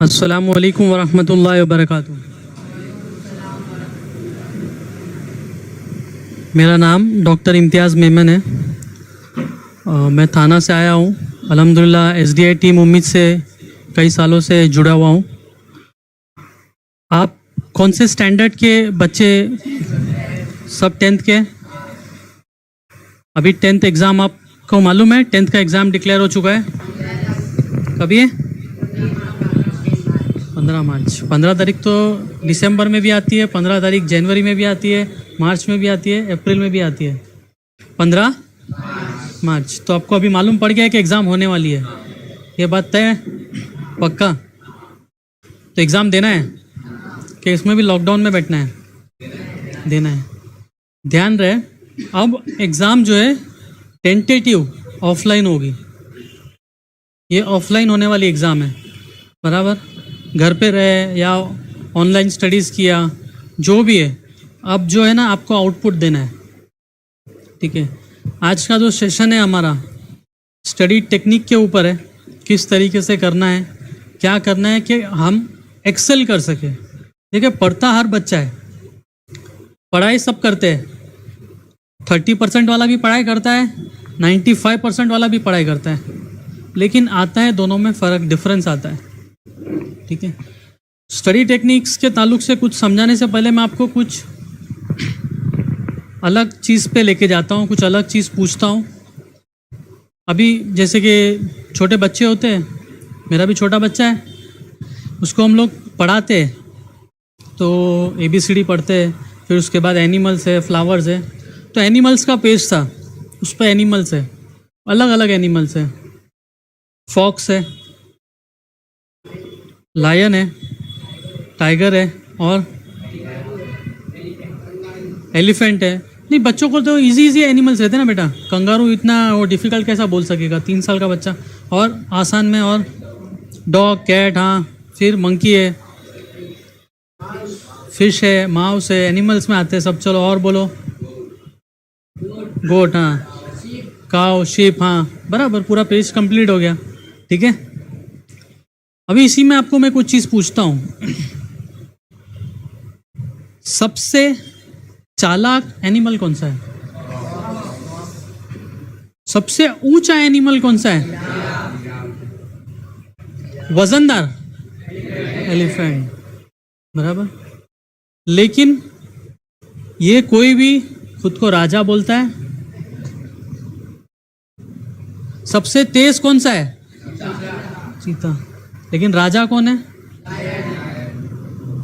अस्सलामु अलैकुम वरहमतुल्लाहि वबरकातुहू। मेरा नाम डॉक्टर इम्तियाज़ मेमन है। मैं थाना से आया हूँ। अल्हम्दुलिल्लाह एसडीआई टीम उम्मीद से कई सालों से जुड़ा हुआ हूँ। आप कौन से स्टैंडर्ड के बच्चे? सब 10th के। अभी 10th एग्ज़ाम आपको मालूम है? 10th का एग्ज़ाम डिक्लेयर हो चुका है। कभी है? 15 मार्च। 15 तारीख तो दिसंबर में भी आती है, 15 तारीख जनवरी में भी आती है, मार्च में भी आती है, अप्रैल में भी आती है। 15 मार्च तो आपको अभी मालूम पड़ गया है कि एग्ज़ाम होने वाली है। ये बात तय है? पक्का? तो एग्ज़ाम देना है कि इसमें भी लॉकडाउन में बैठना है? देना है। ध्यान रहे, अब एग्ज़ाम जो है टेंटेटिव ऑफलाइन होगी। ये ऑफलाइन होने वाली एग्ज़ाम है, बराबर। घर पे रहे या ऑनलाइन स्टडीज़ किया, जो भी है, अब जो है ना आपको आउटपुट देना है, ठीक है। आज का जो सेशन है हमारा स्टडी टेक्निक के ऊपर है, किस तरीके से करना है, क्या करना है कि हम एक्सेल कर सके। देखिए, पढ़ता हर बच्चा है, पढ़ाई सब करते हैं। 30% वाला भी पढ़ाई करता है, 95% वाला भी पढ़ाई करता है, लेकिन आता है दोनों में फ़र्क, डिफरेंस आता है, ठीक है। स्टडी टेक्निक्स के ताल्लुक से कुछ समझाने से पहले मैं आपको कुछ अलग चीज़ पे लेके जाता हूँ, कुछ अलग चीज़ पूछता हूँ। अभी जैसे कि छोटे बच्चे होते हैं, मेरा भी छोटा बच्चा है, उसको हम लोग पढ़ाते हैं तो ABCD पढ़ते हैं, फिर उसके बाद एनिमल्स है, फ्लावर्स है। तो एनिमल्स का पेज था, उस पर एनिमल्स है, अलग अलग एनिमल्स है। फॉक्स है, लायन है, टाइगर है और एलिफेंट है। नहीं, बच्चों को तो इजी एनिमल्स रहते हैं ना बेटा। कंगारू इतना वो डिफ़िकल्ट कैसा बोल सकेगा 3 साल का बच्चा? और आसान में, और डॉग, कैट, हाँ, फिर मंकी है, फिश है, माउस है, एनिमल्स में आते हैं सब। चलो और बोलो। गोट, हाँ, काव, शीप, हाँ, बराबर, पूरा पेज कंप्लीट हो गया, ठीक है। अभी इसी में आपको मैं कुछ चीज़ पूछता हूँ। सबसे चालाक एनिमल कौन सा है? सबसे ऊंचा एनिमल कौन सा है? वजनदार? एलिफेंट, बराबर। लेकिन ये कोई भी खुद को राजा बोलता है। सबसे तेज कौन सा है? चीता। लेकिन राजा कौन है?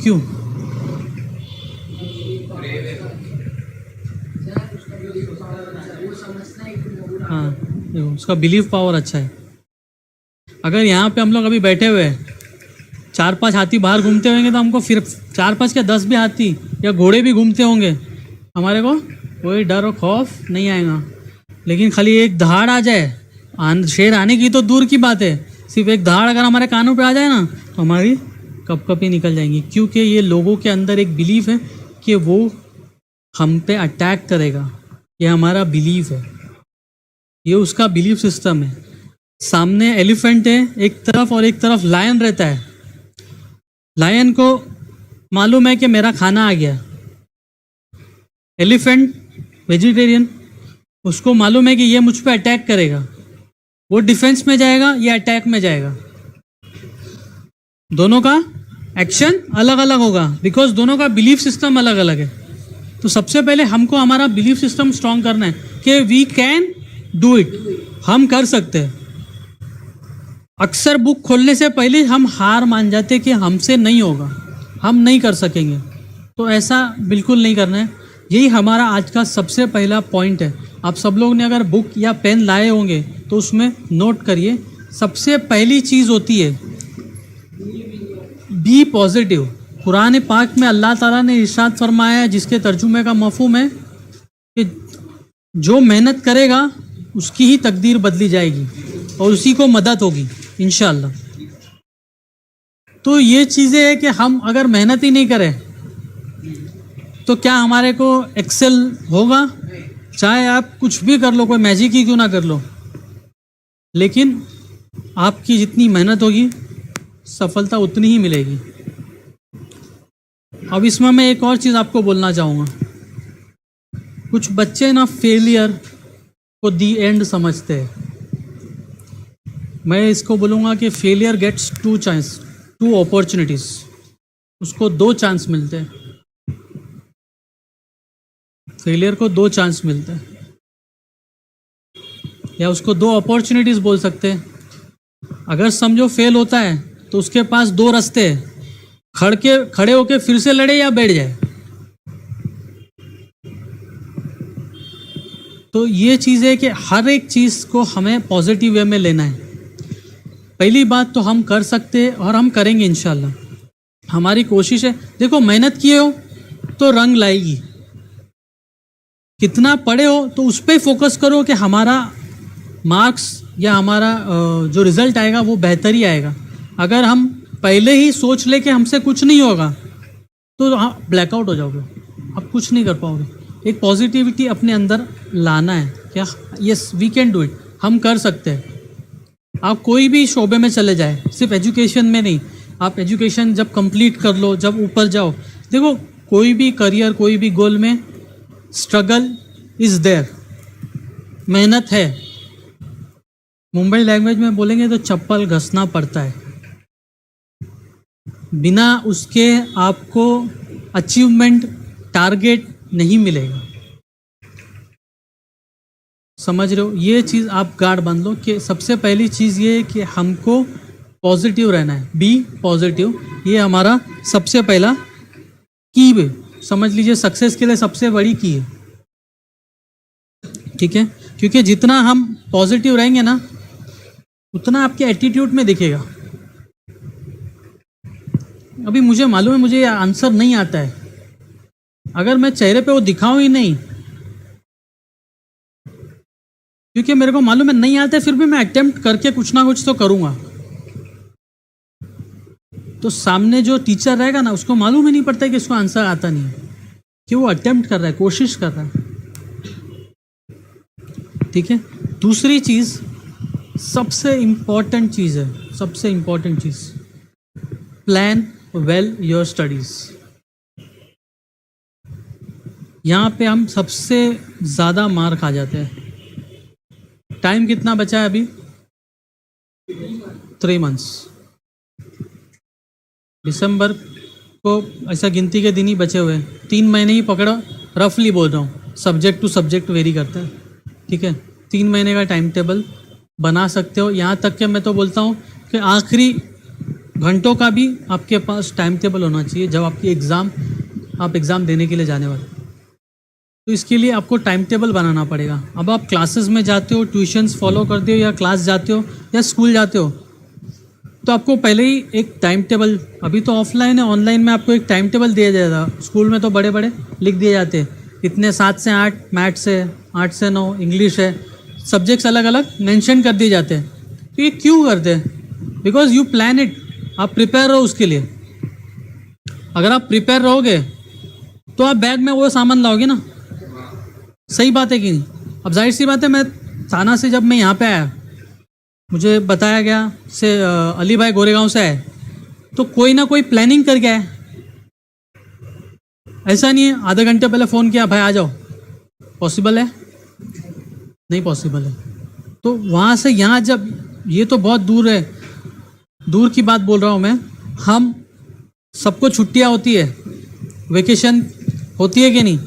क्यों? हाँ, देखो, उसका बिलीव पावर अच्छा है। अगर यहाँ पे हम लोग अभी बैठे हुए हैं, 4-5 हाथी बाहर घूमते होंगे तो हमको फिर 4-5 क्या 10 भी हाथी या घोड़े भी घूमते होंगे, हमारे को कोई डर और खौफ नहीं आएगा। लेकिन खाली एक दहाड़ आ जाए, शेर आने की तो दूर की बात है, सिर्फ एक दहाड़ अगर हमारे कानों पे आ जाए ना तो हमारी कपकपी निकल जाएंगी। क्योंकि ये लोगों के अंदर एक बिलीव है कि वो हम पे अटैक करेगा। ये हमारा बिलीव है, ये उसका बिलीव सिस्टम है। सामने एलिफेंट है एक तरफ और एक तरफ लायन रहता है। लायन को मालूम है कि मेरा खाना आ गया। एलिफेंट वेजिटेरियन, उसको मालूम है कि ये मुझ पे अटैक करेगा। वो डिफेंस में जाएगा, ये अटैक में जाएगा। दोनों का एक्शन अलग अलग होगा, बिकॉज दोनों का बिलीफ सिस्टम अलग अलग है। तो सबसे पहले हमको हमारा बिलीफ सिस्टम स्ट्रांग करना है कि वी कैन डू इट, हम कर सकते हैं। अक्सर बुक खोलने से पहले हम हार मान जाते कि हमसे नहीं होगा, हम नहीं कर सकेंगे। तो ऐसा बिल्कुल नहीं करना है। यही हमारा आज का सबसे पहला पॉइंट है। आप सब लोग ने अगर बुक या पेन लाए होंगे तो उसमें नोट करिए। सबसे पहली चीज़ होती है बी पॉजिटिव। कुरान पाक में अल्लाह ताला ने इरशाद फरमाया है, जिसके तर्जुमे का मफहूम है कि जो मेहनत करेगा उसकी ही तकदीर बदली जाएगी और उसी को मदद होगी इंशाअल्लाह। तो ये चीज़ें है कि हम अगर मेहनत ही नहीं करें तो क्या हमारे को एक्सेल होगा? चाहे आप कुछ भी कर लो, कोई मैजिक ही क्यों ना कर लो, लेकिन आपकी जितनी मेहनत होगी सफलता उतनी ही मिलेगी। अब इसमें मैं एक और चीज़ आपको बोलना चाहूँगा। कुछ बच्चे ना फेलियर को दी एंड समझते हैं। मैं इसको बोलूँगा कि फेलियर गेट्स टू अपॉर्चुनिटीज़, उसको 2 चांस मिलते हैं। फेलियर को 2 चांस मिलते हैं, या उसको 2 अपॉर्चुनिटीज़ बोल सकते हैं। अगर समझो फेल होता है तो उसके पास 2 रास्ते हैं, खड़े होके फिर से लड़े या बैठ जाए। तो ये चीज़ है कि हर एक चीज़ को हमें पॉजिटिव वे में लेना है। पहली बात तो हम कर सकते हैं और हम करेंगे इंशाल्लाह, हमारी कोशिश है। देखो, मेहनत किए हो तो रंग लाएगी। कितना पढ़े हो तो उस पर फोकस करो कि हमारा मार्क्स या हमारा जो रिज़ल्ट आएगा वो बेहतर ही आएगा। अगर हम पहले ही सोच ले कि हमसे कुछ नहीं होगा तो हाँ, ब्लैकआउट हो जाओगे, आप कुछ नहीं कर पाओगे। एक पॉजिटिविटी अपने अंदर लाना है, क्या yes we can do it, हम कर सकते हैं। आप कोई भी शोबे में चले जाए, सिर्फ एजुकेशन में नहीं, आप एजुकेशन जब कंप्लीट कर लो, जब ऊपर जाओ, देखो कोई भी करियर, कोई भी गोल में स्ट्रगल इज़ देयर, मेहनत है। मुंबई लैंग्वेज में बोलेंगे तो चप्पल घसना पड़ता है। बिना उसके आपको अचीवमेंट, टारगेट नहीं मिलेगा। समझ रहे हो? ये चीज़ आप गार्ड बांध लो कि सबसे पहली चीज़ ये है कि हमको पॉजिटिव रहना है, बी पॉजिटिव। ये हमारा सबसे पहला की है, समझ लीजिए सक्सेस के लिए सबसे बड़ी की है। ठीक है, क्योंकि जितना हम पॉजिटिव रहेंगे ना उतना आपके एटीट्यूड में दिखेगा। अभी मुझे मालूम है मुझे ये आंसर नहीं आता है, अगर मैं चेहरे पे वो दिखाऊं ही नहीं, क्योंकि मेरे को मालूम है नहीं आता है, फिर भी मैं अटेम्प्ट करके कुछ ना कुछ तो करूंगा। तो सामने जो टीचर रहेगा ना उसको मालूम ही नहीं पड़ता है कि इसको आंसर आता नहीं है, कि वो अटेम्प्ट कर रहा है, कोशिश कर रहा है। ठीक है, दूसरी चीज़ सबसे इम्पॉर्टेंट चीज़ है, सबसे important cheese, plan well your studies. यहाँ पे हम सबसे ज़्यादा मार खा जाते हैं। टाइम कितना बचा है अभी? 3 मंथ्स। दिसंबर को ऐसा गिनती के दिन ही बचे हुए हैं, 3 महीने ही पकड़ो, रफली बोल रहा हूँ, सब्जेक्ट टू सब्जेक्ट वेरी करता है। ठीक है, 3 महीने का टाइम टेबल बना सकते हो। यहाँ तक कि मैं तो बोलता हूँ कि आखिरी घंटों का भी आपके पास टाइम टेबल होना चाहिए जब आपकी आप एग्ज़ाम देने के लिए जाने वाले। तो इसके लिए आपको टाइम टेबल बनाना पड़ेगा। अब आप क्लासेस में जाते हो, ट्यूशन्स फॉलो करते हो, या क्लास जाते हो या स्कूल जाते हो, तो आपको पहले ही एक टाइम टेबल, अभी तो ऑफलाइन है, ऑनलाइन में आपको एक टाइम टेबल दिया जाएगा। स्कूल में तो बड़े बड़े लिख दिए जाते हैं, इतने 7 से 8 मैथ्स है, 8 से 9 इंग्लिश है, सब्जेक्ट्स अलग अलग मेंशन कर दिए जाते हैं। तो ये क्यों करते हैं? बिकॉज यू प्लान इट, आप प्रिपेयर रहो उसके लिए। अगर आप प्रिपेयर रहोगे तो आप बैग में वो सामान लाओगे ना। सही बात है कि नहीं? अब जाहिर सी बात है, मैं थाना से जब मैं यहाँ पे आया, मुझे बताया गया से अली भाई गोरेगांव से आए, तो कोई ना कोई प्लानिंग करके आए। ऐसा नहीं है आधे घंटे पहले फ़ोन किया, भाई आ जाओ, पॉसिबल है? नहीं पॉसिबल है। तो वहाँ से यहाँ, जब ये तो बहुत दूर है, दूर की बात बोल रहा हूँ मैं, हम सबको छुट्टियाँ होती है, वेकेशन होती है कि नहीं?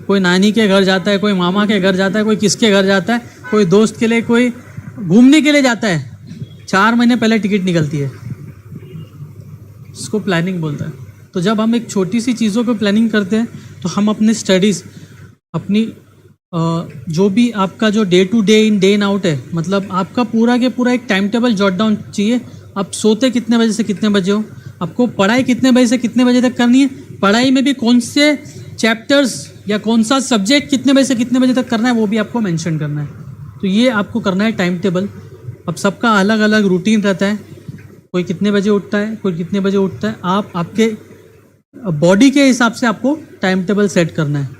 कोई नानी के घर जाता है, कोई मामा के घर जाता है, कोई किसके घर जाता है, कोई दोस्त के लिए, कोई घूमने के लिए जाता है। 4 महीने पहले टिकट निकलती है, इसको प्लानिंग बोलता है। तो जब हम एक छोटी सी चीज़ों पे प्लानिंग करते हैं तो हम अपनी स्टडीज़, अपनी जो भी आपका जो day to day in day in out है, मतलब आपका पूरा के पूरा एक टाइम टेबल जॉट डाउन चाहिए। आप सोते कितने बजे से कितने बजे हो, आपको पढ़ाई कितने बजे से कितने बजे तक करनी है, पढ़ाई में भी कौन से चैप्टर्स या कौन सा सब्जेक्ट कितने बजे से कितने बजे तक करना है, वो भी आपको मेंशन करना है। तो ये आपको करना है टाइम टेबल। अब सबका अलग अलग रूटीन रहता है, कोई कितने बजे उठता है, कोई कितने बजे उठता है। आप आपके बॉडी के हिसाब से आपको टाइम टेबल सेट करना है।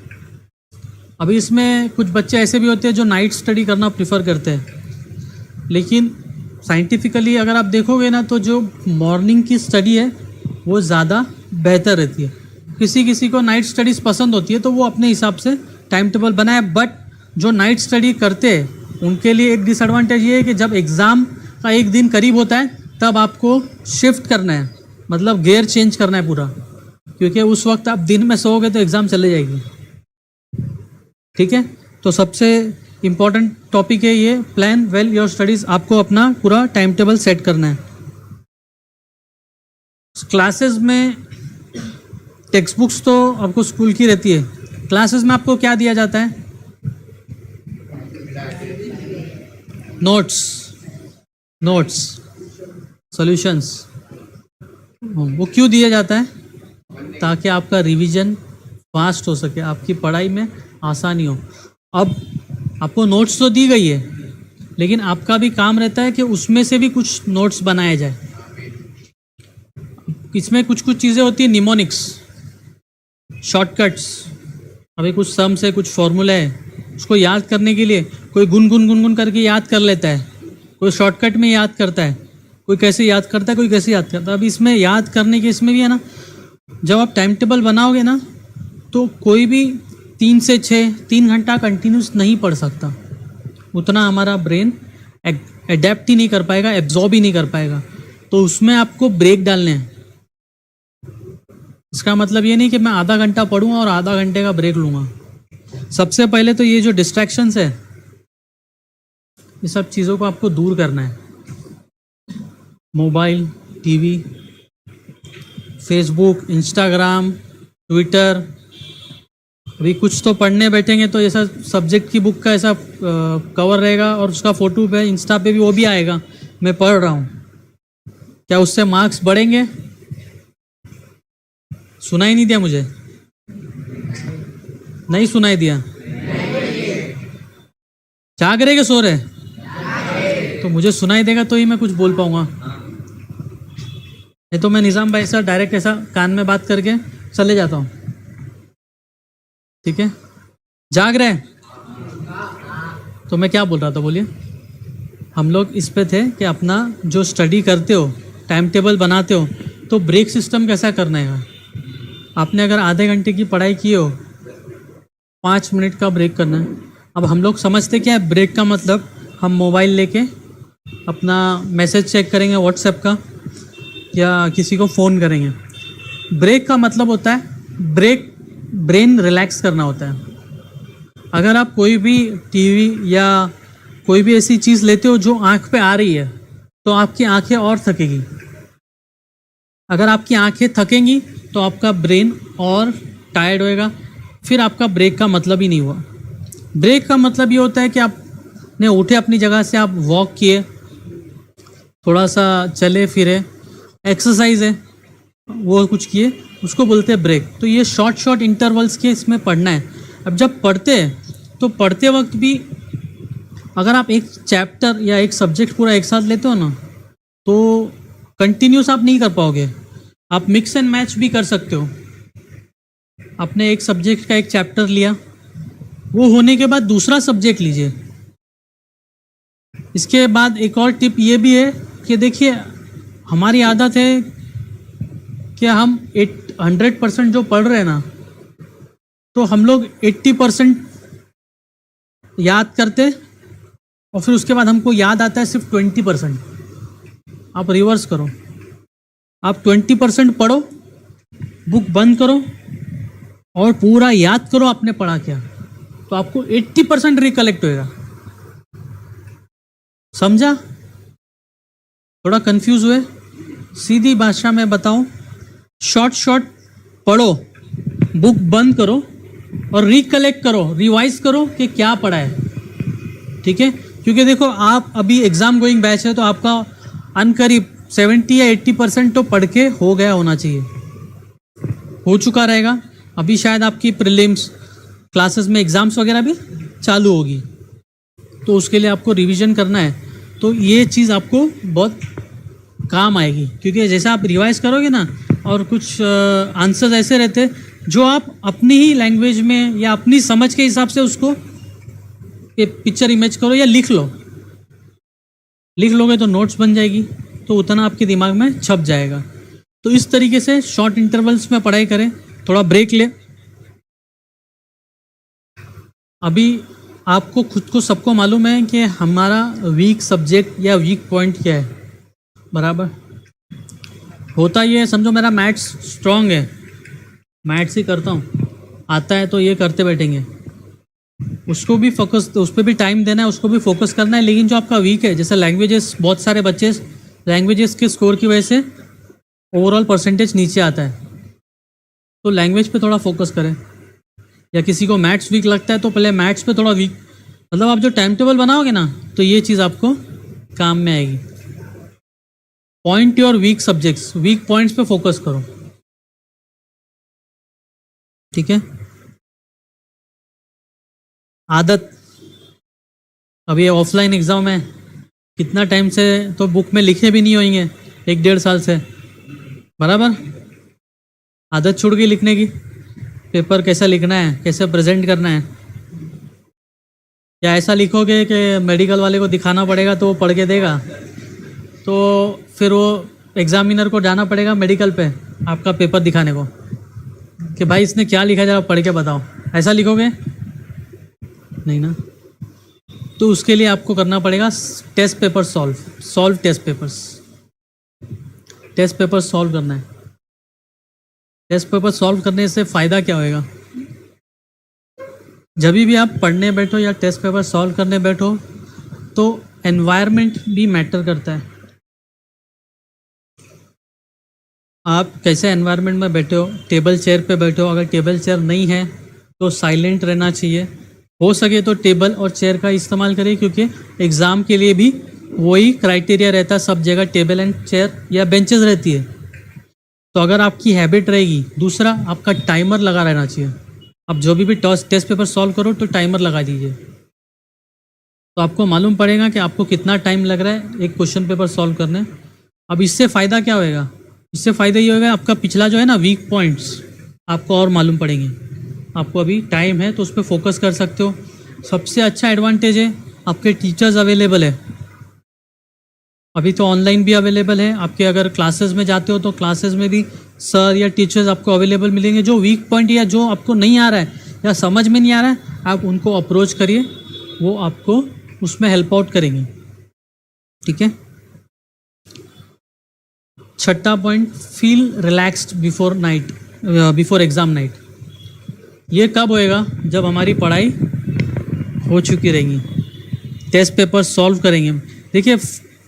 अभी इसमें कुछ बच्चे ऐसे भी होते हैं जो नाइट स्टडी करना प्रीफर करते हैं, लेकिन साइंटिफिकली अगर आप देखोगे ना तो जो मॉर्निंग की स्टडी है वो ज़्यादा बेहतर रहती है। किसी किसी को नाइट स्टडीज़ पसंद होती है तो वो अपने हिसाब से टाइम टेबल बनाए, बट जो नाइट स्टडी करते हैं उनके लिए एक डिसएडवांटेज ये है कि जब एग्ज़ाम का एक दिन करीब होता है तब आपको शिफ्ट करना है, मतलब गियर चेंज करना है पूरा, क्योंकि उस वक्त आप दिन में सोओगे तो एग्ज़ाम चले जाएगी। ठीक है, तो सबसे इम्पॉर्टेंट टॉपिक है ये, प्लान वेल योर स्टडीज़। आपको अपना पूरा टाइम टेबल सेट करना है। क्लासेस में टेक्स्ट बुक्स तो आपको स्कूल की रहती है, क्लासेस में आपको क्या दिया जाता है? Notes, solutions. वो क्यों दिया जाता है? ताकि आपका रिवीजन फास्ट हो सके, आपकी पढ़ाई में आसानी हो। अब आपको नोट्स तो दी गई है, लेकिन आपका भी काम रहता है कि उसमें से भी कुछ नोट्स बनाया जाए। इसमें कुछ कुछ चीज़ें होती है, निमोनिक्स, शॉर्टकट्स। अभी कुछ सम्स है, कुछ फॉर्मूला है, उसको याद करने के लिए कोई गुन करके याद कर लेता है, कोई शॉर्टकट में याद करता है, कोई कैसे याद करता है, कोई कैसे याद करता है। अब इसमें याद करने के इसमें भी है ना, जब आप टाइम टेबल बनाओगे ना तो कोई भी 3 से 6 3 घंटा कंटिन्यूस नहीं पढ़ सकता, उतना हमारा ब्रेन एडेप्ट ही नहीं कर पाएगा, एब्जॉर्ब ही नहीं कर पाएगा। तो उसमें आपको ब्रेक डालने हैं। इसका मतलब ये नहीं कि मैं आधा घंटा पढ़ूंगा और आधा घंटे का ब्रेक लूँगा। सबसे पहले तो ये जो डिस्ट्रैक्शंस है, ये सब चीज़ों को आपको दूर करना है। Mobile, TV, Facebook, Instagram, Twitter. अभी कुछ तो पढ़ने बैठेंगे तो ऐसा सब्जेक्ट की बुक का ऐसा कवर रहेगा और उसका फ़ोटो पे इंस्टा पे भी वो भी आएगा, मैं पढ़ रहा हूँ। क्या उससे मार्क्स बढ़ेंगे? सुनाई नहीं दिया मुझे? नहीं सुनाई दिया? जाग रहे के सो रहे? तो मुझे सुनाई देगा तो ही मैं कुछ बोल पाऊंगा। नहीं तो मैं निज़ाम भाई से डायरेक्ट ऐसा कान में बात करके चले जाता हूँ। ठीक है, जाग रहे? तो मैं क्या बोल रहा था, बोलिए। हम लोग इस पे थे कि अपना जो स्टडी करते हो, टाइम टेबल बनाते हो, तो ब्रेक सिस्टम कैसा करना है। आपने अगर आधे घंटे की पढ़ाई की हो, 5 मिनट का ब्रेक करना है। अब हम लोग समझते क्या है ब्रेक का मतलब, हम मोबाइल लेके अपना मैसेज चेक करेंगे व्हाट्सएप का या किसी को फ़ोन करेंगे। ब्रेक का मतलब होता है ब्रेन रिलैक्स करना होता है। अगर आप कोई भी टीवी या कोई भी ऐसी चीज़ लेते हो जो आँख पे आ रही है तो आपकी आँखें और थकेगी। अगर आपकी आँखें थकेंगी तो आपका ब्रेन और टायर्ड होएगा, फिर आपका ब्रेक का मतलब ही नहीं हुआ। ब्रेक का मतलब ये होता है कि आपने उठे अपनी जगह से, आप वॉक किए, थोड़ा सा चले फिरे, एक्सरसाइज है वो कुछ किए, उसको बोलते हैं ब्रेक। तो ये शॉर्ट इंटरवल्स के इसमें पढ़ना है। अब जब पढ़ते हैं तो पढ़ते वक्त भी अगर आप एक चैप्टर या एक सब्जेक्ट पूरा एक साथ लेते हो ना तो कंटिन्यूस आप नहीं कर पाओगे। आप मिक्स एंड मैच भी कर सकते हो। आपने एक सब्जेक्ट का एक चैप्टर लिया, वो होने के बाद दूसरा सब्जेक्ट लीजिए। इसके बाद एक और टिप ये भी है कि देखिए, हमारी आदत है कि हम 100% जो पढ़ रहे हैं ना, तो हम लोग 80% याद करते और फिर उसके बाद हमको याद आता है सिर्फ 20%। आप रिवर्स करो, आप 20% पढ़ो, बुक बंद करो और पूरा याद करो आपने पढ़ा क्या, तो आपको 80% रिकलेक्ट होएगा। समझा? थोड़ा कंफ्यूज हुए? सीधी भाषा में बताऊं, शॉर्ट पढ़ो, बुक बंद करो और रिकलेक्ट करो, रिवाइज करो कि क्या पढ़ा है। ठीक है, क्योंकि देखो आप अभी एग्जाम गोइंग बैच है तो आपका अनकरीब 70 या 80% तो पढ़ के हो गया होना चाहिए, हो चुका रहेगा। अभी शायद आपकी प्रीलिम्स क्लासेस में एग्ज़ाम्स वगैरह भी चालू होगी, तो उसके लिए आपको रिवीजन करना है। तो ये चीज़ आपको बहुत काम आएगी, क्योंकि जैसे आप रिवाइज करोगे ना, और कुछ आंसर्स ऐसे रहते जो आप अपनी ही लैंग्वेज में या अपनी समझ के हिसाब से उसको पिक्चर इमेज करो या लिख लो। लिख लोगे तो नोट्स बन जाएगी, तो उतना आपके दिमाग में छप जाएगा। तो इस तरीके से शॉर्ट इंटरवल्स में पढ़ाई करें, थोड़ा ब्रेक ले। अभी आपको खुद को सबको मालूम है कि हमारा वीक सब्जेक्ट या वीक पॉइंट क्या है, बराबर। होता ये है, समझो मेरा मैथ्स स्ट्रांग है, मैथ्स ही करता हूँ, आता है तो ये करते बैठेंगे, उसको भी फोकस, उस पर भी टाइम देना है, उसको भी फोकस करना है। लेकिन जो आपका वीक है, जैसे लैंग्वेजेस, बहुत सारे बच्चे लैंग्वेजेस के स्कोर की वजह से ओवरऑल परसेंटेज नीचे आता है, तो लैंग्वेज पे थोड़ा फोकस करें। या किसी को मैथ्स वीक लगता है तो पहले मैथ्स पे थोड़ा वीक, मतलब आप जो टाइम टेबल बनाओगे ना, तो ये चीज़ आपको काम में आएगी। Point your weak subjects, weak points पे फोकस करो, ठीक है। आदत, अभी ऑफलाइन एग्ज़ाम है, कितना टाइम से तो बुक में लिखे भी नहीं होंगे, 1-1.5 साल से, बराबर। आदत छूट गई लिखने की, पेपर कैसा लिखना है, कैसे प्रेजेंट करना है। या ऐसा लिखोगे कि मेडिकल वाले को दिखाना पड़ेगा तो वो पढ़ के देगा, तो फिर वो एग्जामिनर को जाना पड़ेगा मेडिकल पे आपका पेपर दिखाने को कि भाई इसने क्या लिखा, जरा पढ़ के बताओ। ऐसा लिखोगे नहीं ना। तो उसके लिए आपको करना पड़ेगा test paper solve test paper solve करना है। टेस्ट पेपर सॉल्व करने से फ़ायदा क्या होएगा, जब भी आप पढ़ने बैठो या टेस्ट पेपर सॉल्व करने बैठो तो एनवायरनमेंट भी मैटर करता है। आप कैसे एनवायरनमेंट में बैठे हो, टेबल चेयर पे बैठे हो, अगर टेबल चेयर नहीं है तो साइलेंट रहना चाहिए, हो सके तो टेबल और चेयर का इस्तेमाल करिए, क्योंकि एग्ज़ाम के लिए भी वही क्राइटेरिया रहता है, सब जगह टेबल एंड चेयर या बेंचेस रहती है। तो अगर आपकी हैबिट रहेगी, दूसरा आपका टाइमर लगा रहना चाहिए। आप जो भी टेस्ट पेपर सॉल्व करो तो टाइमर लगा दीजिए, तो आपको मालूम पड़ेगा कि आपको कितना टाइम लग रहा है एक क्वेश्चन पेपर सॉल्व करने। अब इससे फ़ायदा क्या होएगा, इससे फ़ायदा ये होगा आपका पिछला जो है ना वीक पॉइंट्स आपको और मालूम पड़ेंगे। आपको अभी टाइम है तो उस पर फोकस कर सकते हो। सबसे अच्छा एडवांटेज है आपके टीचर्स अवेलेबल है, अभी तो ऑनलाइन भी अवेलेबल है। आपके अगर क्लासेस में जाते हो तो क्लासेस में भी सर या टीचर्स आपको अवेलेबल मिलेंगे। जो वीक पॉइंट या जो आपको नहीं आ रहा है या समझ में नहीं आ रहा है, आप उनको अप्रोच करिए, वो आपको उसमें हेल्प आउट करेंगे, ठीक है। छठा point, feel relaxed before exam night. ये कब होएगा, जब हमारी पढ़ाई हो चुकी रहेगी, टेस्ट पेपर सॉल्व करेंगे। देखिए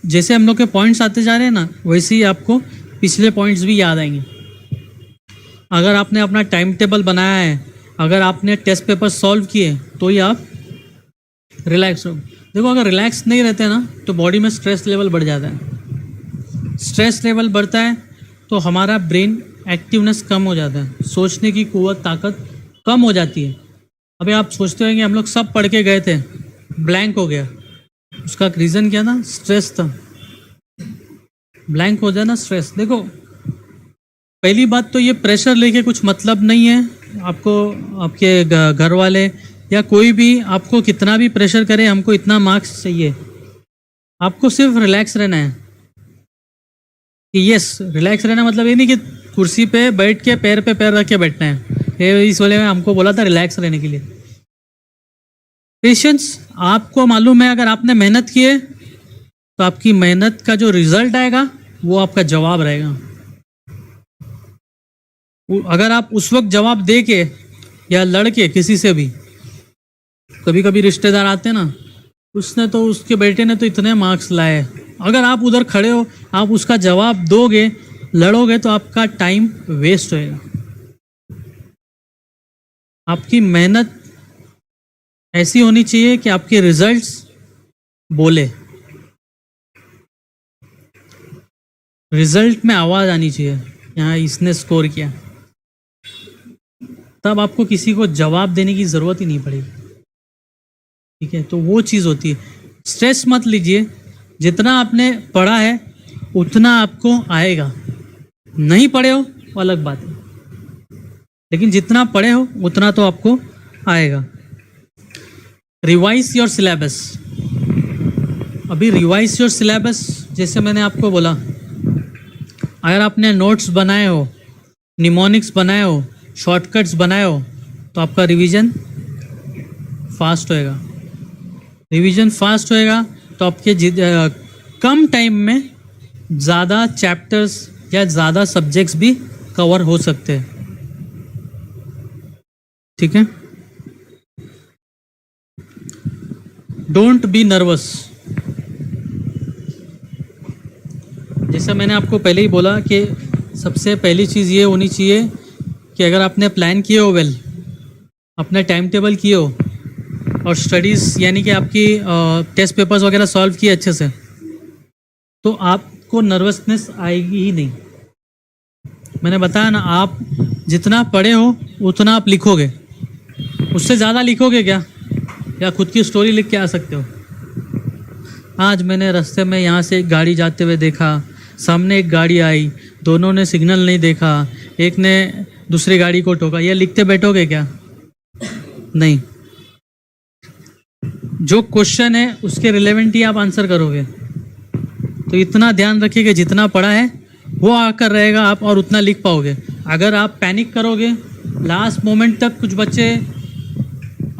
जैसे हम लोग के पॉइंट्स आते जा रहे हैं ना, वैसे ही आपको पिछले पॉइंट्स भी याद आएंगे। अगर आपने अपना टाइम टेबल बनाया है, अगर आपने टेस्ट पेपर सॉल्व किए, तो ही आप रिलैक्स हो। देखो अगर रिलैक्स नहीं रहते ना तो बॉडी में स्ट्रेस लेवल बढ़ जाता है। स्ट्रेस लेवल बढ़ता है तो हमारा ब्रेन एक्टिवनेस कम हो जाता है, सोचने की कुव्वत, ताकत कम हो जाती है। अभी आप सोचते होंगे हम लोग सब पढ़ के गए थे, ब्लैंक हो गया, उसका रीज़न क्या था, स्ट्रेस था। ब्लैंक हो जाए ना, स्ट्रेस। देखो पहली बात तो ये प्रेशर लेके कुछ मतलब नहीं है आपको, आपके घर वाले या कोई भी आपको कितना भी प्रेशर करे, हमको इतना मार्क्स चाहिए, आपको सिर्फ रिलैक्स रहना है। कि यस, रिलैक्स रहना मतलब ये नहीं कि कुर्सी पे बैठ के पैर पे पैर रख के बैठना है। ये इस वाले में हमको बोला था रिलैक्स रहने के लिए। पेशेंस, आपको मालूम है अगर आपने मेहनत की है तो आपकी मेहनत का जो रिजल्ट आएगा वो आपका जवाब रहेगा। अगर आप उस वक्त जवाब दे के या लड़ के किसी से भी, कभी कभी रिश्तेदार आते हैं ना, उसने तो, उसके बेटे ने तो इतने मार्क्स लाए, अगर आप उधर खड़े हो, आप उसका जवाब दोगे, लड़ोगे, तो आपका टाइम वेस्ट होएगा। आपकी मेहनत ऐसी होनी चाहिए कि आपके रिजल्ट्स बोले, रिजल्ट में आवाज़ आनी चाहिए, यहाँ इसने स्कोर किया, तब आपको किसी को जवाब देने की ज़रूरत ही नहीं पड़ेगी, ठीक है। तो वो चीज़ होती है। स्ट्रेस मत लीजिए, जितना आपने पढ़ा है उतना आपको आएगा, नहीं पढ़े हो वो अलग बात है, लेकिन जितना पढ़े हो उतना तो आपको आएगा। Revise your syllabus. अभी रिवाइज योर सिलेबस, जैसे मैंने आपको बोला, अगर आपने नोट्स बनाए हो, निमोनिक्स बनाए हो, शॉर्टकट्स बनाए हो, तो आपका रिवीजन फास्ट होएगा। रिवीजन फास्ट होएगा तो आपके कम टाइम में ज़्यादा चैप्टर्स या ज़्यादा सब्जेक्ट्स भी कवर हो सकते हैं। ठीक है, डोंट बी नर्वस। जैसा मैंने आपको पहले ही बोला कि सबसे पहली चीज़ ये होनी चाहिए कि अगर आपने प्लान किए हो वेल, अपने टाइम टेबल किए हो और स्टडीज़ यानी कि आपकी टेस्ट पेपर्स वगैरह सॉल्व किए अच्छे से, तो आपको नर्वसनेस आएगी ही नहीं। मैंने बताया ना, आप जितना पढ़े हो उतना आप लिखोगे, उससे ज़्यादा लिखोगे क्या? या खुद की स्टोरी लिख के आ सकते हो। आज मैंने रास्ते में यहाँ से एक गाड़ी जाते हुए देखा, सामने एक गाड़ी आई, दोनों ने सिग्नल नहीं देखा, एक ने दूसरी गाड़ी को ठोका, ये लिखते बैठोगे क्या? नहीं। जो क्वेश्चन है उसके रिलेवेंट ही आप आंसर करोगे। तो इतना ध्यान रखिए कि जितना पढ़ा है वो आकर रहेगा आप, और उतना लिख पाओगे। अगर आप पैनिक करोगे लास्ट मोमेंट तक, कुछ बच्चे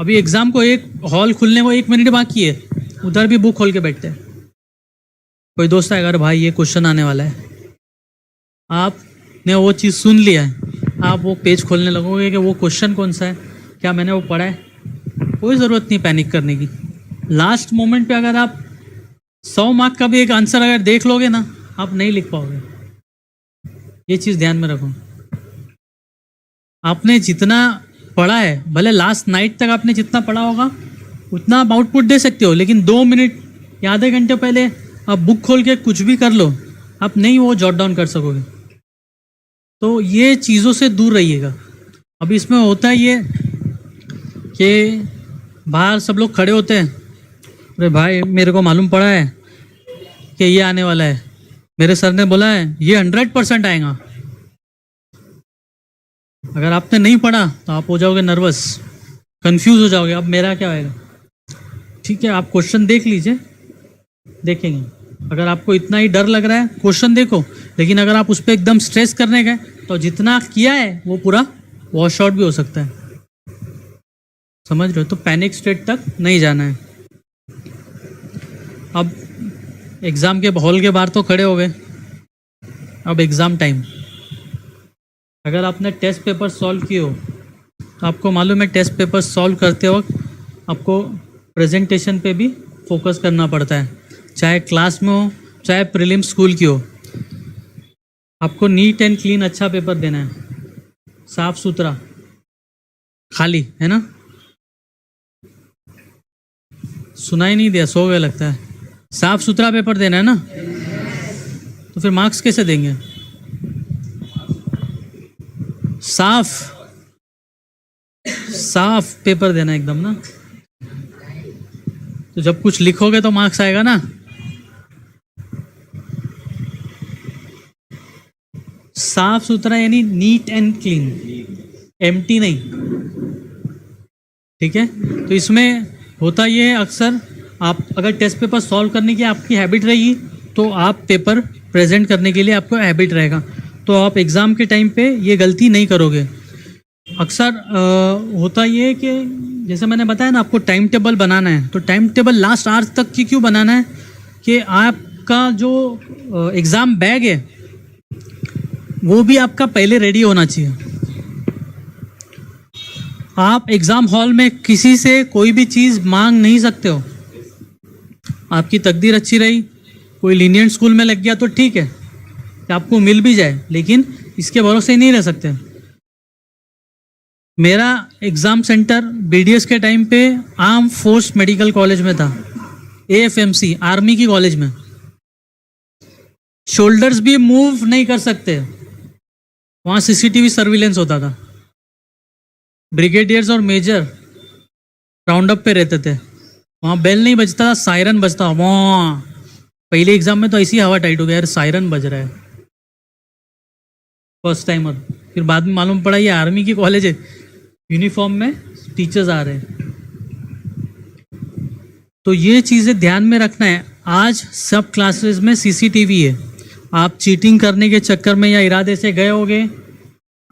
अभी एग्ज़ाम को एक हॉल खुलने को 1 मिनट बाकी है, उधर भी बुक खोल के बैठते हैं। कोई दोस्त है, अगर भाई ये क्वेश्चन आने वाला है, आपने वो चीज़ सुन लिया है, आप वो पेज खोलने लगोगे कि वो क्वेश्चन कौन सा है, क्या मैंने वो पढ़ा है। कोई ज़रूरत नहीं पैनिक करने की। लास्ट मोमेंट पे अगर आप 100 मार्क का भी एक आंसर अगर देख लोगे ना, आप नहीं लिख पाओगे। ये चीज़ ध्यान में रखो। आपने जितना पढ़ा है, भले लास्ट नाइट तक आपने जितना पढ़ा होगा उतना आप आउटपुट दे सकते हो, लेकिन 2 मिनट या आधे घंटे पहले आप बुक खोल के कुछ भी कर लो, आप नहीं वो जॉट डाउन कर सकोगे। तो ये चीज़ों से दूर रहिएगा। अब इसमें होता है ये कि बाहर सब लोग खड़े होते हैं, अरे भाई मेरे को मालूम पड़ा है कि ये आने वाला है, मेरे सर ने बोला है ये 100% आएगा। अगर आपने नहीं पढ़ा तो आप हो जाओगे नर्वस, कंफ्यूज हो जाओगे, अब मेरा क्या होएगा। ठीक है, आप क्वेश्चन देख लीजिए, देखेंगे। अगर आपको इतना ही डर लग रहा है, क्वेश्चन देखो, लेकिन अगर आप उस पर एकदम स्ट्रेस करने गए तो जितना किया है वो पूरा वॉश आउट भी हो सकता है। समझ रहे हो? तो पैनिक स्टेट तक नहीं जाना है। अब एग्ज़ाम के हॉल के बाहर तो खड़े हो गए, अब एग्ज़ाम टाइम। अगर आपने टेस्ट पेपर सॉल्व किए हो तो आपको मालूम है टेस्ट पेपर सॉल्व करते वक्त आपको प्रेजेंटेशन पे भी फोकस करना पड़ता है, चाहे क्लास में हो चाहे प्रीलिम स्कूल की हो। आपको नीट एंड क्लीन अच्छा पेपर देना है, साफ सुथरा, खाली, है ना? सुनाई नहीं दिया, सो गए लगता है। साफ सुथरा पेपर देना है ना, तो फिर मार्क्स कैसे देंगे? साफ पेपर देना एकदम ना। तो जब कुछ लिखोगे तो मार्क्स आएगा ना। साफ सुथरा यानी नीट एंड क्लीन, एम्प्टी नहीं। ठीक है, तो इसमें होता ये है, अक्सर आप अगर टेस्ट पेपर सॉल्व करने की आपकी हैबिट रहेगी तो आप पेपर प्रेजेंट करने के लिए आपको हैबिट रहेगा, तो आप एग्ज़ाम के टाइम पे ये गलती नहीं करोगे। अक्सर होता ये है कि जैसे मैंने बताया ना, आपको टाइम टेबल बनाना है, तो टाइम टेबल लास्ट आवर्स तक की क्यों बनाना है कि आपका जो एग्ज़ाम बैग है वो भी आपका पहले रेडी होना चाहिए। आप एग्ज़ाम हॉल में किसी से कोई भी चीज़ मांग नहीं सकते हो। आपकी तकदीर अच्छी रही, कोई लीनियंट स्कूल में लग गया तो ठीक है, आपको मिल भी जाए, लेकिन इसके भरोसे नहीं रह सकते। मेरा एग्ज़ाम सेंटर बीडीएस के टाइम पे आर्म फोर्स मेडिकल कॉलेज में था, एएफएमसी आर्मी की कॉलेज में। शोल्डर्स भी मूव नहीं कर सकते, वहाँ सीसीटीवी सर्विलेंस होता था। ब्रिगेडियर्स और मेजर राउंड अप पे रहते थे, वहाँ बेल नहीं बजता, सायरन बजता। वहाँ पहले एग्जाम में तो ऐसी हवा टाइट हो गया, यार सायरन बज रहा है, फर्स्ट टाइमर। फिर बाद में मालूम पड़ा ये आर्मी की कॉलेज है, यूनिफॉर्म में टीचर्स आ रहे हैं। तो ये चीज़ें ध्यान में रखना है। आज सब क्लासेस में सीसीटीवी है। आप चीटिंग करने के चक्कर में या इरादे से गए होगे,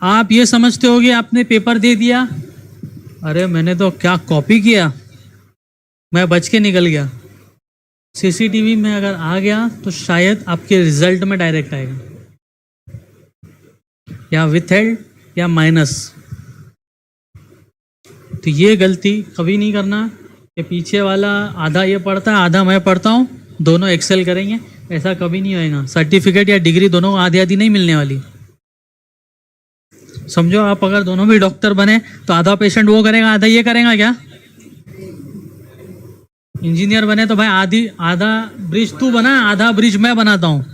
आप ये समझते होगे आपने पेपर दे दिया, अरे मैंने तो क्या कॉपी किया, मैं बच के निकल गया। सीसीटीवी में अगर आ गया तो शायद आपके रिजल्ट में डायरेक्ट आएगा, या विथहेल्ड या माइनस। तो ये गलती कभी नहीं करना कि पीछे वाला आधा ये पढ़ता है आधा मैं पढ़ता हूँ, दोनों एक्सेल करेंगे, ऐसा कभी नहीं होएगा। सर्टिफिकेट या डिग्री दोनों आधी आधी नहीं मिलने वाली। समझो आप अगर दोनों भी डॉक्टर बने तो आधा पेशेंट वो करेगा आधा ये करेगा क्या? इंजीनियर बने तो भाई आधा ब्रिज तू बना आधा ब्रिज मैं बनाता हूँ,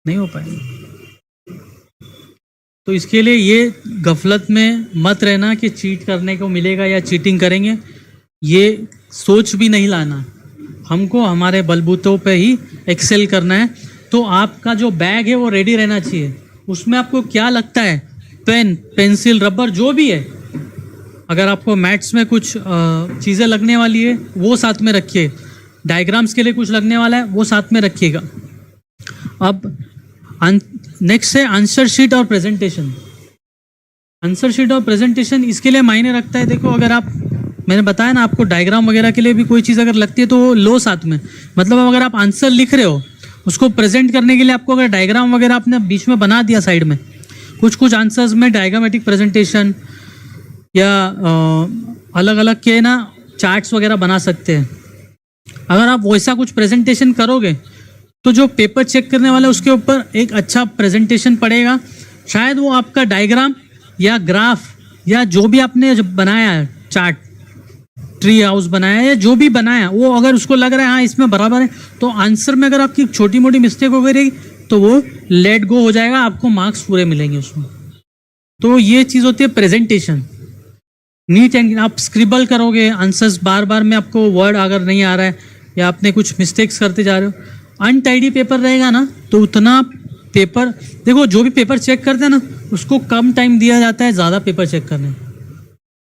नहीं हो पाएगा। तो इसके लिए ये गफलत में मत रहना कि चीट करने को मिलेगा या चीटिंग करेंगे, ये सोच भी नहीं लाना। हमको हमारे बलबूतों पे ही एक्सेल करना है। तो आपका जो बैग है वो रेडी रहना चाहिए। उसमें आपको क्या लगता है, पेन, पेंसिल, रबर, जो भी है। अगर आपको मैथ्स में कुछ चीज़ें लगने वाली है वो साथ में रखिए, डायग्राम्स के लिए कुछ लगने वाला है वो साथ में रखिएगा। अब नेक्स्ट है आंसर शीट और प्रेजेंटेशन। आंसर शीट और प्रेजेंटेशन इसके लिए मायने रखता है। देखो अगर आप, मैंने बताया ना आपको, डायग्राम वगैरह के लिए भी कोई चीज़ अगर लगती है तो वो लो साथ में। मतलब अगर आप आंसर लिख रहे हो उसको प्रेजेंट करने के लिए आपको अगर डायग्राम वगैरह आपने बीच में बना दिया साइड में, कुछ आंसर्स में डायग्रामेटिक प्रेजेंटेशन या अलग अलग के ना चार्ट्स वगैरह बना सकते हैं। अगर आप वैसा कुछ प्रेजेंटेशन करोगे तो जो पेपर चेक करने वाला है उसके ऊपर एक अच्छा प्रेजेंटेशन पड़ेगा। शायद वो आपका डायग्राम या ग्राफ या जो भी आपने बनाया है, चार्ट, ट्री हाउस बनाया है या जो भी बनाया, वो अगर उसको लग रहा है हाँ इसमें बराबर है, तो आंसर में अगर आपकी छोटी मोटी मिस्टेक हो गई तो वो लेट गो हो जाएगा, आपको मार्क्स पूरे मिलेंगे उसमें। तो ये चीज़ होती है प्रेजेंटेशन। नीट एंड आप स्क्रिबल करोगे आंसर्स बार बार में, आपको वर्ड अगर नहीं आ रहा है या आपने कुछ मिस्टेक्स करते जा रहे हो, अनटाइडी पेपर रहेगा ना तो उतना पेपर, देखो जो भी पेपर चेक करते हैं ना उसको कम टाइम दिया जाता है ज़्यादा पेपर चेक करने।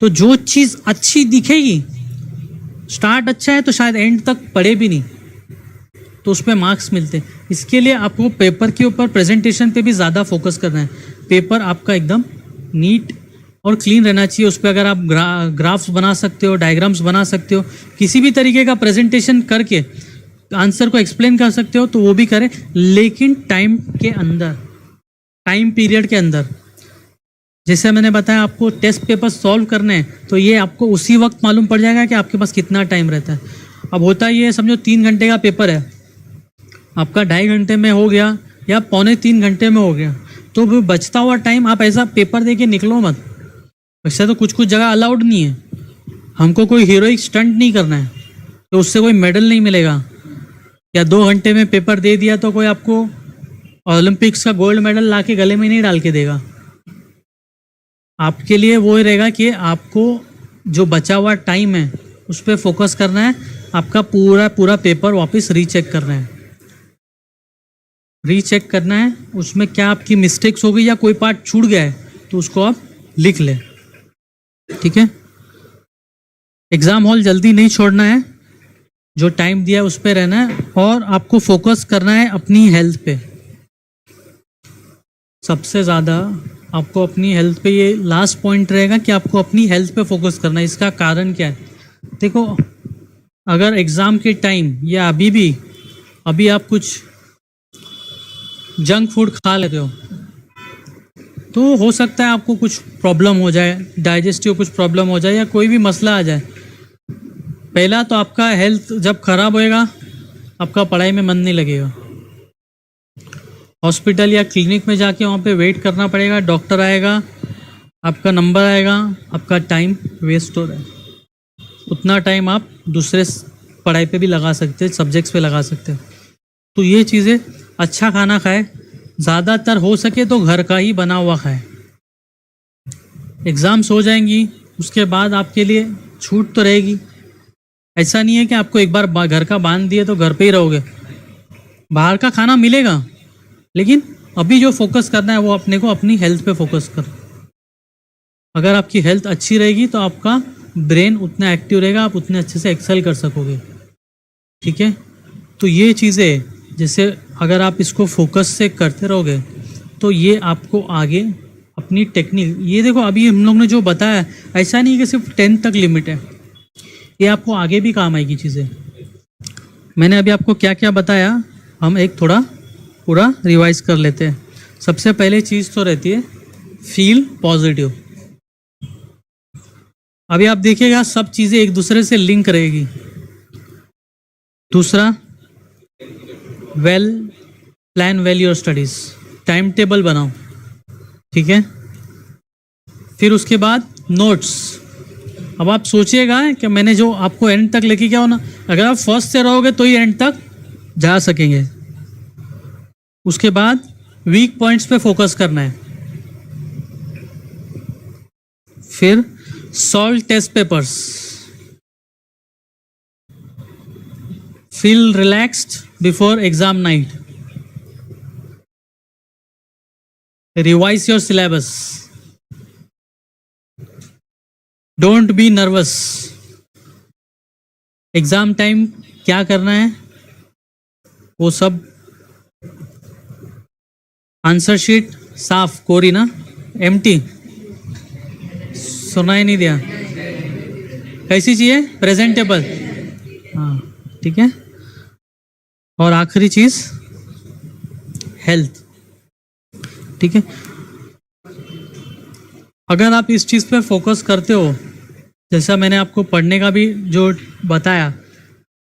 तो जो चीज़ अच्छी दिखेगी, स्टार्ट अच्छा है तो शायद एंड तक पढ़े भी नहीं, तो उस पर मार्क्स मिलते हैं। इसके लिए आपको पेपर के ऊपर प्रेजेंटेशन पे भी ज़्यादा फोकस करना है। पेपर आपका एकदम नीट और क्लीन रहना चाहिए। उस पर अगर आप ग्राफ्स बना सकते हो, डायग्राम्स बना सकते हो, किसी भी तरीके का प्रेजेंटेशन करके आंसर को एक्सप्लेन कर सकते हो तो वो भी करें, लेकिन टाइम के अंदर, टाइम पीरियड के अंदर। जैसे मैंने बताया आपको टेस्ट पेपर सॉल्व करने हैं तो ये आपको उसी वक्त मालूम पड़ जाएगा कि आपके पास कितना टाइम रहता है। अब होता ये समझो 3 घंटे का पेपर है, आपका 2.5 घंटे में हो गया या 2.25 घंटे में हो गया, तो बचता हुआ टाइम आप ऐसा पेपर दे के निकलो मत। वैसे तो कुछ जगह अलाउड नहीं है, हमको कोई हीरोइक स्टंट नहीं करना है तो उससे कोई मेडल नहीं मिलेगा, या 2 घंटे में पेपर दे दिया तो कोई आपको ओलंपिक्स का गोल्ड मेडल ला के गले में नहीं डाल के देगा। आपके लिए वो ही रहेगा कि आपको जो बचा हुआ टाइम है उस पर फोकस करना है, आपका पूरा पेपर वापस रीचेक करना है। रीचेक करना है उसमें क्या आपकी मिस्टेक्स हो गई या कोई पार्ट छूट गया है तो उसको आप लिख लें, ठीक है। एग्ज़ाम हॉल जल्दी नहीं छोड़ना है, जो टाइम दिया है उस पर रहना है, और आपको फोकस करना है अपनी हेल्थ पे। सबसे ज़्यादा आपको अपनी हेल्थ पे, ये लास्ट पॉइंट रहेगा कि आपको अपनी हेल्थ पे फोकस करना है। इसका कारण क्या है, देखो अगर एग्ज़ाम के टाइम या अभी आप कुछ जंक फूड खा लेते हो तो हो सकता है आपको कुछ प्रॉब्लम हो जाए, डाइजेस्टिव कुछ प्रॉब्लम हो जाए या कोई भी मसला आ जाए। पहला तो आपका हेल्थ जब खराब होएगा आपका पढ़ाई में मन नहीं लगेगा। हॉस्पिटल या क्लिनिक में जाके वहाँ पे वेट करना पड़ेगा, डॉक्टर आएगा, आपका नंबर आएगा, आपका टाइम वेस्ट हो रहा है। उतना टाइम आप दूसरे पढ़ाई पे भी लगा सकते हैं, सब्जेक्ट्स पे लगा सकते हैं। तो ये चीज़ें, अच्छा खाना खाए, ज़्यादातर हो सके तो घर का ही बना हुआ खाए। एग्ज़ाम्स हो जाएंगी उसके बाद आपके लिए छूट तो रहेगी। ऐसा नहीं है कि आपको एक बार घर का बांध दिए तो घर पे ही रहोगे, बाहर का खाना मिलेगा, लेकिन अभी जो फोकस करना है वो अपने को अपनी हेल्थ पे फोकस कर। अगर आपकी हेल्थ अच्छी रहेगी तो आपका ब्रेन उतना एक्टिव रहेगा, आप उतने अच्छे से एक्सेल कर सकोगे। ठीक है। तो ये चीज़ें जैसे अगर आप इसको फोकस से करते रहोगे तो ये आपको आगे अपनी टेक्निक, ये देखो अभी हम लोग ने जो बताया ऐसा नहीं कि सिर्फ 10 तक लिमिट है, ये आपको आगे भी काम आएगी चीज़ें। मैंने अभी आपको क्या क्या बताया, हम एक थोड़ा पूरा रिवाइज कर लेते हैं। सबसे पहले चीज़ तो रहती है फील पॉजिटिव। अभी आप देखिएगा सब चीज़ें एक दूसरे से लिंक रहेगी। दूसरा, plan well your studies, time table बनाओ, ठीक है। फिर उसके बाद नोट्स। अब आप सोचिएगा कि मैंने जो आपको एंड तक लेके क्या होना, अगर आप फर्स्ट से रहोगे तो ही एंड तक जा सकेंगे। उसके बाद वीक पॉइंट्स पे फोकस करना है। फिर solve test papers, feel relaxed before exam night, revise your syllabus, don't be nervous. Exam time क्या करना है वो सब, आंसर शीट साफ कोरी ना, एम्प्टी, सुनाई नहीं दिया, कैसी चाहिए, प्रेजेंटेबल, हाँ ठीक है। और आखिरी चीज हेल्थ, ठीक है। अगर आप इस चीज़ पे फोकस करते हो, जैसा मैंने आपको पढ़ने का भी जो बताया,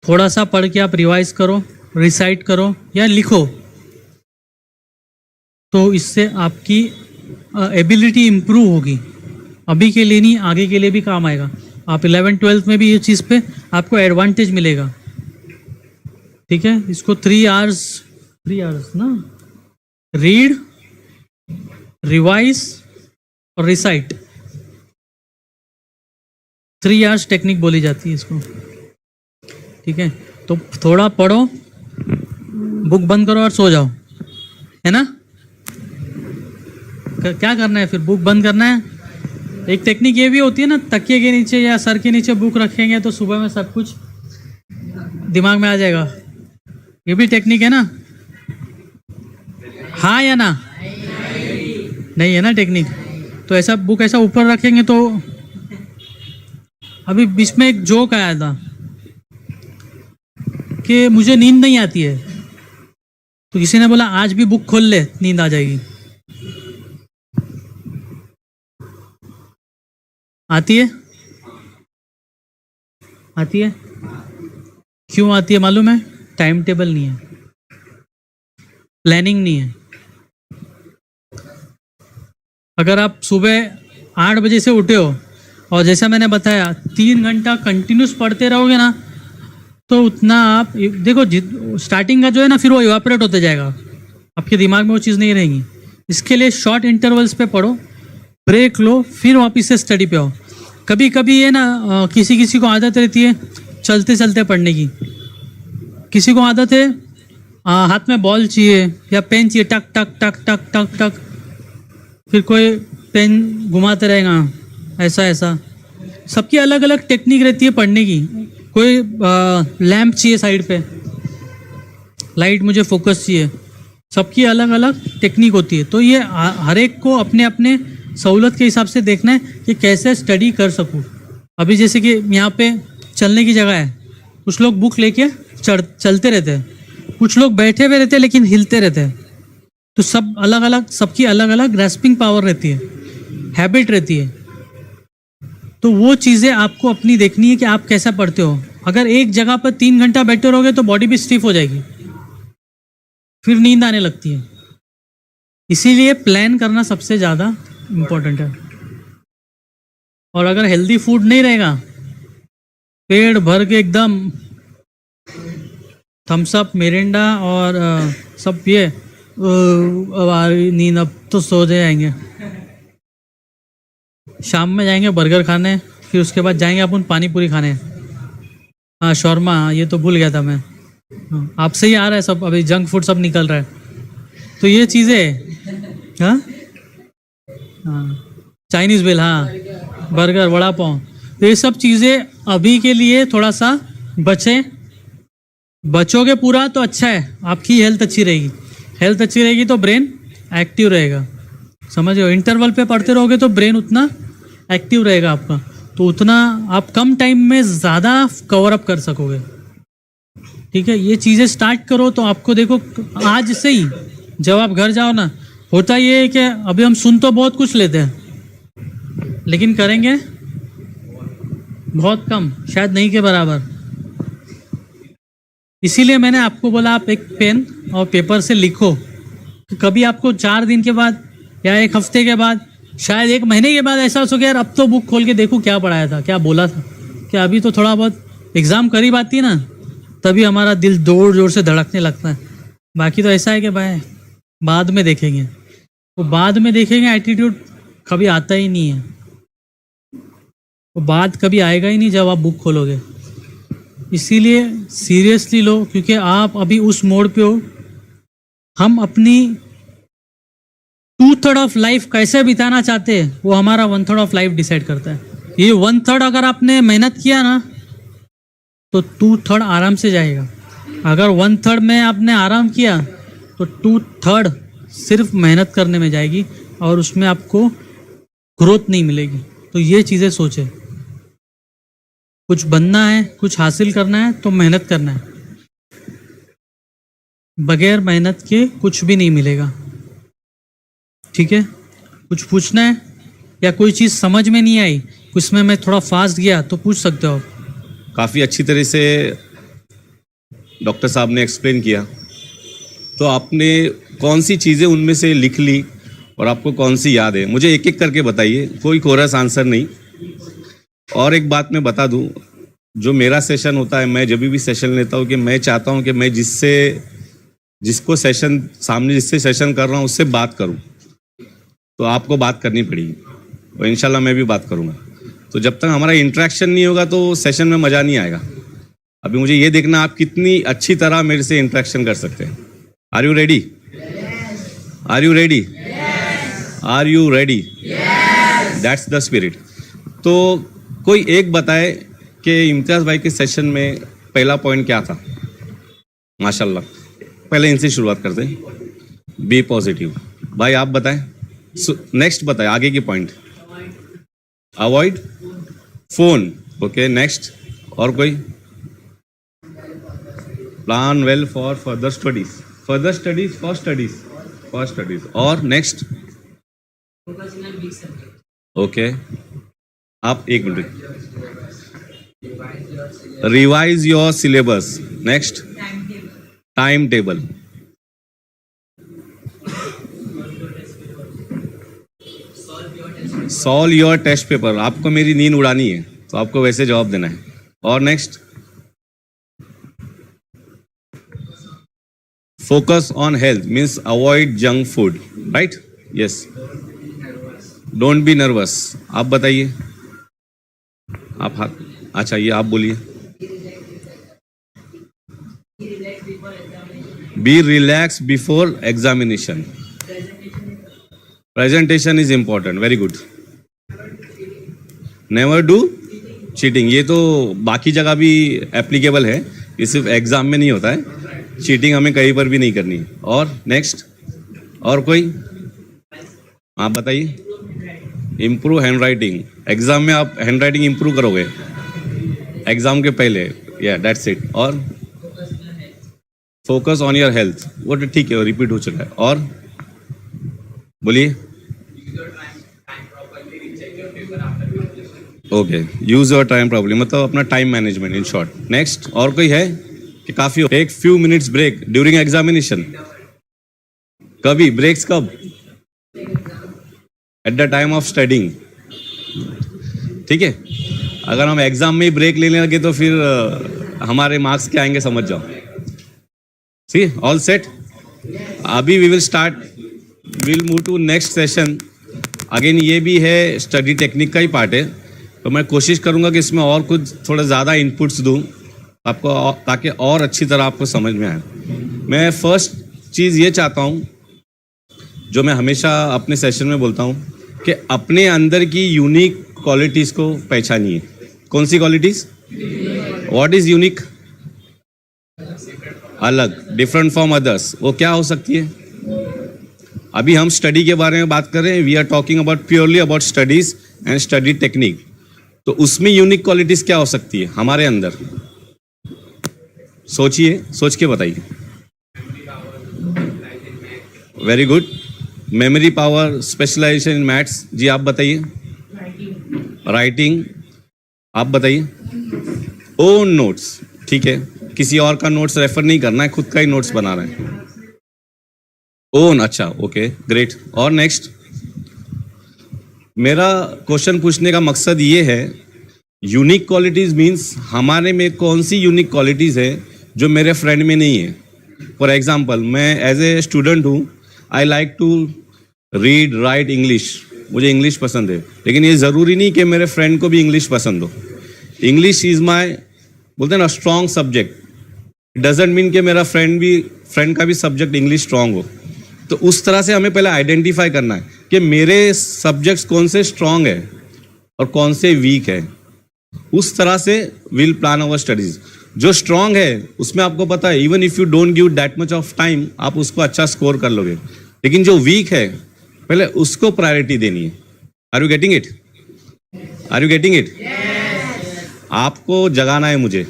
थोड़ा सा पढ़ के आप रिवाइज करो, रिसाइट करो या लिखो, तो इससे आपकी एबिलिटी इम्प्रूव होगी। अभी के लिए नहीं, आगे के लिए भी काम आएगा। आप 11th-12th में भी ये चीज़ पे आपको एडवांटेज मिलेगा, ठीक है। इसको 3 आवर्स ना, रीड, रिवाइज और रिसाइट, 3 आवर्स टेक्निक बोली जाती है इसको, ठीक है। तो थोड़ा पढ़ो, बुक बंद करो और सो जाओ, है ना। क्या करना है फिर, बुक बंद करना है। एक टेक्निक ये भी होती है ना, तकिए के नीचे या सर के नीचे बुक रखेंगे तो सुबह में सब कुछ दिमाग में आ जाएगा, ये भी टेक्निक है ना, हाँ या ना, नहीं है ना टेक्निक। तो ऐसा बुक ऐसा ऊपर रखेंगे तो, अभी बीच में एक जोक आया था कि मुझे नींद नहीं आती है, तो किसी ने बोला आज भी बुक खोल ले, नींद आ जाएगी। आती है, आती है, क्यों आती है मालूम है, टाइम टेबल नहीं है, प्लानिंग नहीं है। अगर आप सुबह 8 बजे से उठे हो और जैसा मैंने बताया 3 घंटा कंटिन्यूस पढ़ते रहोगे ना, तो उतना आप देखो स्टार्टिंग का जो है ना, फिर वो इवापोरेट होते जाएगा, आपके दिमाग में वो चीज़ नहीं रहेगी। इसके लिए शॉर्ट इंटरवल्स पे पढ़ो, ब्रेक लो, फिर वापस से स्टडी पे आओ। कभी कभी ये ना किसी किसी को आदत रहती है चलते चलते पढ़ने की, किसी को आदत है हाथ में बॉल चाहिए या पेन चाहिए, टक टक टक टक टक टक, फिर कोई पेन घुमाते रहेगा, ऐसा ऐसा। सबकी अलग अलग टेक्निक रहती है पढ़ने की। कोई लैंप चाहिए साइड पे, लाइट मुझे फोकस चाहिए, सबकी अलग अलग टेक्निक होती है। तो ये हर एक को अपने अपने सहूलत के हिसाब से देखना है कि कैसे स्टडी कर सकूँ। अभी जैसे कि यहाँ पे चलने की जगह है, कुछ लोग बुक लेके चलते रहते हैं, कुछ लोग बैठे हुए रहते हैं लेकिन हिलते रहते हैं। तो सब अलग अलग, सबकी अलग अलग ग्रैस्पिंग पावर रहती है, हैबिट रहती है। तो वो चीज़ें आपको अपनी देखनी है कि आप कैसा पढ़ते हो। अगर एक जगह पर 3 घंटा बैठे रहोगे तो बॉडी भी स्टिफ हो जाएगी, फिर नींद आने लगती है। इसीलिए प्लान करना सबसे ज़्यादा इम्पोर्टेंट है। और अगर हेल्दी फूड नहीं रहेगा, पेट भर के एकदम थम्स अप, मिरिंडा और सब पिए, नींद, अब तो सो जाएंगे। शाम में जाएंगे बर्गर खाने, फिर उसके बाद जाएंगे अपन पानी पूरी खाने, हाँ शौरमा, ये तो भूल गया था मैं। आपसे ही आ रहा है सब, अभी जंक फूड सब निकल रहा है। तो ये चीज़ें, हाँ हाँ, चाइनीज़ बेल, हाँ, बर्गर, वड़ा पाव, तो ये सब चीज़ें अभी के लिए थोड़ा सा बचें। बचोगे पूरा तो अच्छा है, आपकी हेल्थ अच्छी रहेगी, हेल्थ अच्छी रहेगी तो ब्रेन एक्टिव रहेगा, समझ रहे हो। इंटरवल पे पढ़ते रहोगे तो ब्रेन उतना एक्टिव रहेगा आपका, तो उतना आप कम टाइम में ज़्यादा कवर अप कर सकोगे, ठीक है। ये चीज़ें स्टार्ट करो तो आपको देखो आज से ही जब आप घर जाओ ना, होता ये है कि अभी हम सुन तो बहुत कुछ लेते हैं लेकिन करेंगे बहुत कम, शायद नहीं के बराबर। इसीलिए मैंने आपको बोला आप एक पेन और पेपर से लिखो, तो कभी आपको 4 दिन के बाद या 1 हफ्ते के बाद, शायद 1 महीने के बाद ऐसा हो सके यार अब तो बुक खोल के देखूं क्या पढ़ाया था, क्या बोला था, क्या अभी तो थोड़ा बहुत एग्ज़ाम करीब आती है ना, तभी हमारा दिल जोर जोर से धड़कने लगता है। बाकी तो ऐसा है कि भाई बाद में देखेंगे, वो बाद में देखेंगे एटीट्यूड कभी आता ही नहीं है, वो बात कभी आएगा ही नहीं जब आप बुक खोलोगे। इसीलिए सीरियसली लो, क्योंकि आप अभी उस मोड पे हो। हम अपनी 2/3 ऑफ लाइफ कैसे बिताना चाहते हैं वो हमारा 1/3 ऑफ लाइफ डिसाइड करता है। ये 1/3 अगर आपने मेहनत किया ना तो 2/3 आराम से जाएगा। अगर 1/3 में आपने आराम किया तो 2/3 सिर्फ मेहनत करने में जाएगी और उसमें आपको ग्रोथ नहीं मिलेगी। तो ये चीज़ें सोचें, कुछ बनना है, कुछ हासिल करना है तो मेहनत करना है, बगैर मेहनत के कुछ भी नहीं मिलेगा, ठीक है। कुछ पूछना है या कोई चीज़ समझ में नहीं आई, उसमें मैं थोड़ा फास्ट गया तो पूछ सकते हो आप। काफ़ी अच्छी तरह से डॉक्टर साहब ने एक्सप्लेन किया, तो आपने कौन सी चीज़ें उनमें से लिख ली और आपको कौन सी याद है, मुझे एक एक करके बताइए, कोई कोरस आंसर नहीं। और एक बात मैं बता दूं, जो मेरा सेशन होता है, मैं जब भी सेशन लेता हूं कि मैं चाहता हूं कि मैं जिसको सेशन सामने जिससे सेशन कर रहा हूं उससे बात करूं, तो आपको बात करनी पड़ेगी और इंशाल्लाह मैं भी बात करूंगा। तो जब तक हमारा इंटरेक्शन नहीं होगा तो सेशन में मज़ा नहीं आएगा। अभी मुझे ये देखना आप कितनी अच्छी तरह मेरे से इंटरेक्शन कर सकते हैं। Are you ready? Are you ready? Are you ready? That's the spirit. तो कोई एक बताए कि इम्तियाज़ भाई के सेशन में पहला पॉइंट क्या था? माशाल्लाह, पहले इनसे शुरुआत करते हैं। Be positive. भाई आप बताएं, नेक्स्ट बताएं आगे की point. Avoid phone, okay next. और कोई? Plan well for further studies, further studies, for studies, for studies. और नेक्स्ट? ओके, आप एक मिनट। Revise your syllabus. Next? Time table. Solve your test paper. आपको मेरी नींद उड़ानी है तो आपको वैसे जवाब देना है। और next? Focus on health means avoid junk food, right? Yes. Don't be nervous. आप बताइए, आप हाथ, अच्छा ये आप बोलिए। Be relax before examination. Presentation is important, very good. Never do cheating. ये तो बाकी जगह भी एप्लीकेबल है, ये सिर्फ एग्जाम में नहीं होता है। चीटिंग हमें कहीं पर भी नहीं करनी। और नेक्स्ट? और कोई? आप बताइए। Improve hand writing. एग्जाम में आप हैंड राइटिंग इम्प्रूव करोगे एग्जाम के पहले, या दैट्स इट। और फोकस ऑन योर हेल्थ, वो तो ठीक है, रिपीट हो चुका है। और बोलिए। Okay, use your time properly, मतलब अपना time management in short. Next? और कोई है कि काफी हो? Take few minutes break during examination. कभी ब्रेक्स कब? At the time of studying, ठीक है। अगर हम एग्जाम में ही ब्रेक लेने लगे तो फिर हमारे मार्क्स क्या आएंगे समझ जाओ। See, all set. अभी we will start, will move to next session. Again ये भी है स्टडी टेक्निक का ही पार्ट है, तो मैं कोशिश करूंगा कि इसमें और कुछ थोड़ा ज़्यादा इनपुट्स दूं आपको, ताकि और अच्छी तरह आपको समझ में आए। मैं फर्स्ट चीज़ ये चाहता हूं, जो मैं हमेशा अपने सेशन में बोलता हूं, कि अपने अंदर की यूनिक क्वालिटीज़ को पहचानिए। कौन सी क्वालिटीज़? What is unique? अलग, डिफरेंट फ्रॉम अदर्स, वो क्या हो सकती है? अभी हम स्टडी के बारे में बात कर रहे हैं, we are talking about purely about studies and study technique. तो उसमें यूनिक क्वालिटीज क्या हो सकती है हमारे अंदर? सोचिए, सोच के बताइए। Very good, memory power, specialization in maths. जी आप बताइए। राइटिंग, आप बताइए। ओन नोट्स, ठीक है, किसी और का नोट्स रेफर नहीं करना है, खुद का ही नोट्स बना रहे हैं। ओन, अच्छा, ओके, ग्रेट। और नेक्स्ट, मेरा क्वेश्चन पूछने का मकसद ये है, यूनिक क्वालिटीज मीन्स हमारे में कौन सी यूनिक क्वालिटीज है जो मेरे फ्रेंड में नहीं है। फॉर एग्जाम्पल, मैं एज ए स्टूडेंट हूँ, I like to read write English, मुझे इंग्लिश पसंद है, लेकिन ये ज़रूरी नहीं कि मेरे फ्रेंड को भी इंग्लिश पसंद हो। इंग्लिश इज़ माई, बोलते हैं ना, स्ट्रॉन्ग सब्जेक्ट। डजेंट मीन कि मेरा फ्रेंड का भी सब्जेक्ट इंग्लिश स्ट्रॉन्ग हो। तो उस तरह से हमें पहले आइडेंटिफाई करना है कि मेरे सब्जेक्ट्स कौन से स्ट्रॉन्ग है और कौन से वीक है। उस तरह से विल प्लान अवर स्टडीज। जो स्ट्रॉन्ग है उसमें आपको पता है, even if you don't give that much of time, आप उसको अच्छा स्कोर कर लोगे। लेकिन जो वीक है, पहले उसको प्रायोरिटी देनी है। Are you getting it? Are you getting it? आपको जगाना है मुझे,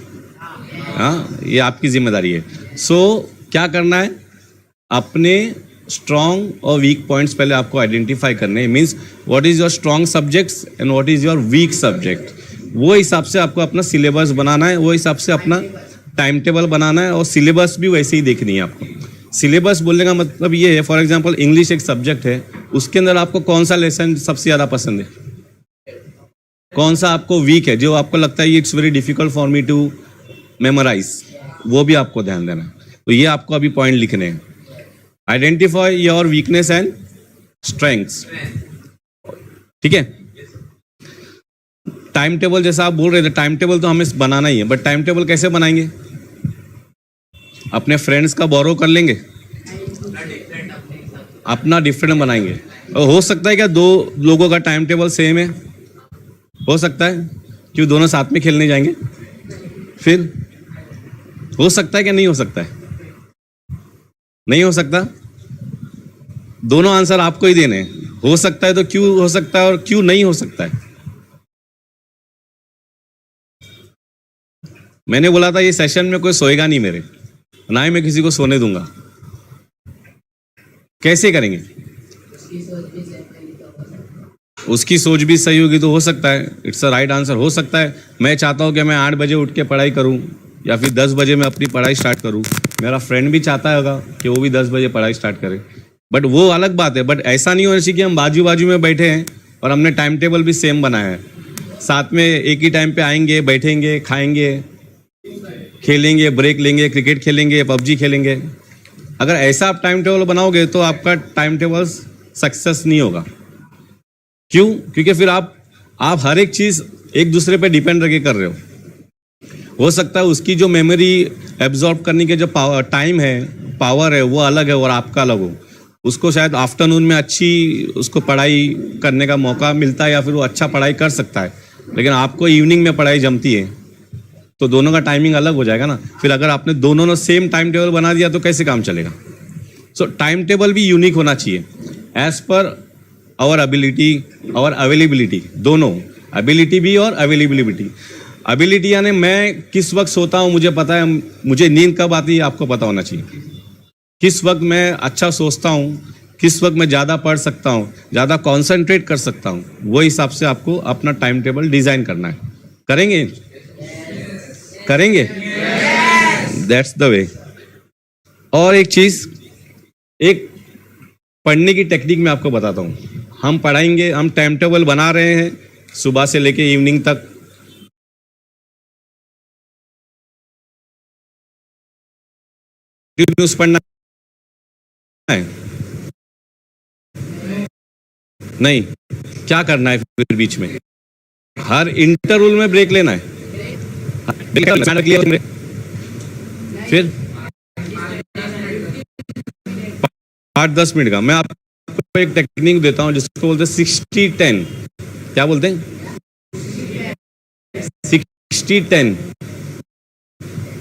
हाँ, ये आपकी जिम्मेदारी है। सो क्या करना है, अपने स्ट्रॉन्ग और वीक पॉइंट्स पहले आपको आइडेंटिफाई करने हैं। Means what is your strong subjects and what is your weak subject. वो हिसाब से आपको अपना सिलेबस बनाना है, वो हिसाब से अपना टाइम टेबल बनाना है, और सिलेबस भी वैसे ही देखनी है आपको। सिलेबस बोलने का मतलब ये है, फॉर एग्जांपल इंग्लिश एक सब्जेक्ट है, उसके अंदर आपको कौन सा लेसन सबसे ज़्यादा पसंद है, कौन सा आपको वीक है, जो आपको लगता है it's very difficult for me to memorise, वो भी आपको ध्यान देना है। तो ये आपको अभी पॉइंट लिखने हैं। Identify your weakness and strengths, ठीक है। टाइम टेबल जैसा आप बोल रहे थे, टाइम टेबल तो हमें बनाना ही है, बट टाइम टेबल कैसे बनाएंगे? अपने फ्रेंड्स का बोरो कर लेंगे, अपना डिफरेंट बनाएंगे। और हो सकता है क्या दो लोगों का टाइम टेबल सेम है? हो सकता है, क्यों दोनों साथ में खेलने जाएंगे? फिर हो सकता है क्या नहीं हो सकता है? नहीं हो सकता। दोनों आंसर आपको ही देने हैं। हो सकता है तो क्यों हो सकता है और क्यों नहीं हो सकता है? मैंने बोला था ये सेशन में कोई सोएगा नहीं मेरे, ना ही मैं किसी को सोने दूंगा। कैसे करेंगे? उसकी सोच भी सही होगी तो हो सकता है, इट्स अ राइट आंसर। हो सकता है मैं चाहता हूं कि मैं 8 बजे उठ के पढ़ाई करूं, या फिर 10 बजे मैं अपनी पढ़ाई स्टार्ट करूं। मेरा फ्रेंड भी चाहता होगा कि वो भी 10 बजे पढ़ाई स्टार्ट करे, बट वो अलग बात है। बट ऐसा नहीं होना चाहिए कि हम बाजू बाजू में बैठे हैं और हमने टाइम टेबल भी सेम बनाया है, साथ में एक ही टाइम पे आएंगे, बैठेंगे, खाएंगे, खेलेंगे, ब्रेक लेंगे, क्रिकेट खेलेंगे, पबजी खेलेंगे। अगर ऐसा आप टाइम टेबल बनाओगे तो आपका टाइम टेबल सक्सेस नहीं होगा। क्यों? क्योंकि फिर आप हर एक चीज़ एक दूसरे पे डिपेंड रह के कर रहे हो सकता है उसकी जो मेमोरी एब्जॉर्ब करने के जो टाइम है, पावर है, वो अलग है और आपका अलग हो। उसको शायद आफ्टरनून में अच्छी उसको पढ़ाई करने का मौका मिलता है, या फिर वो अच्छा पढ़ाई कर सकता है, लेकिन आपको इवनिंग में पढ़ाई जमती है, तो दोनों का टाइमिंग अलग हो जाएगा ना। फिर अगर आपने दोनों ने सेम टाइम टेबल बना दिया तो कैसे काम चलेगा? सो टाइम टेबल भी यूनिक होना चाहिए as per our ability, our availability, दोनों, एबिलिटी भी और अवेलेबिलिटी। एबिलिटी यानी मैं किस वक्त सोता हूँ मुझे पता है, मुझे नींद कब आती है आपको पता होना चाहिए, किस वक्त मैं अच्छा सोचता हूँ, किस वक्त मैं ज़्यादा पढ़ सकता हूँ, ज़्यादा कॉन्सेंट्रेट कर सकता हूँ, वो हिसाब से आपको अपना टाइम टेबल डिज़ाइन करना है। करेंगे? करेंगे? That's the way. और एक चीज़, एक पढ़ने की टेक्निक मैं आपको बताता हूँ। हम पढ़ाएंगे, हम टाइम टेबल बना रहे हैं सुबह से लेके इवनिंग तक। न्यूज़ पढ़ना है? नहीं। क्या करना है फिर बीच में? हर इंटरवल में ब्रेक लेना है। फिर 8-10 मिनट का मैं आपको एक टेक्निक देता हूं जिसको बोलते हैं 60-10। क्या बोलते हैं? 60-10।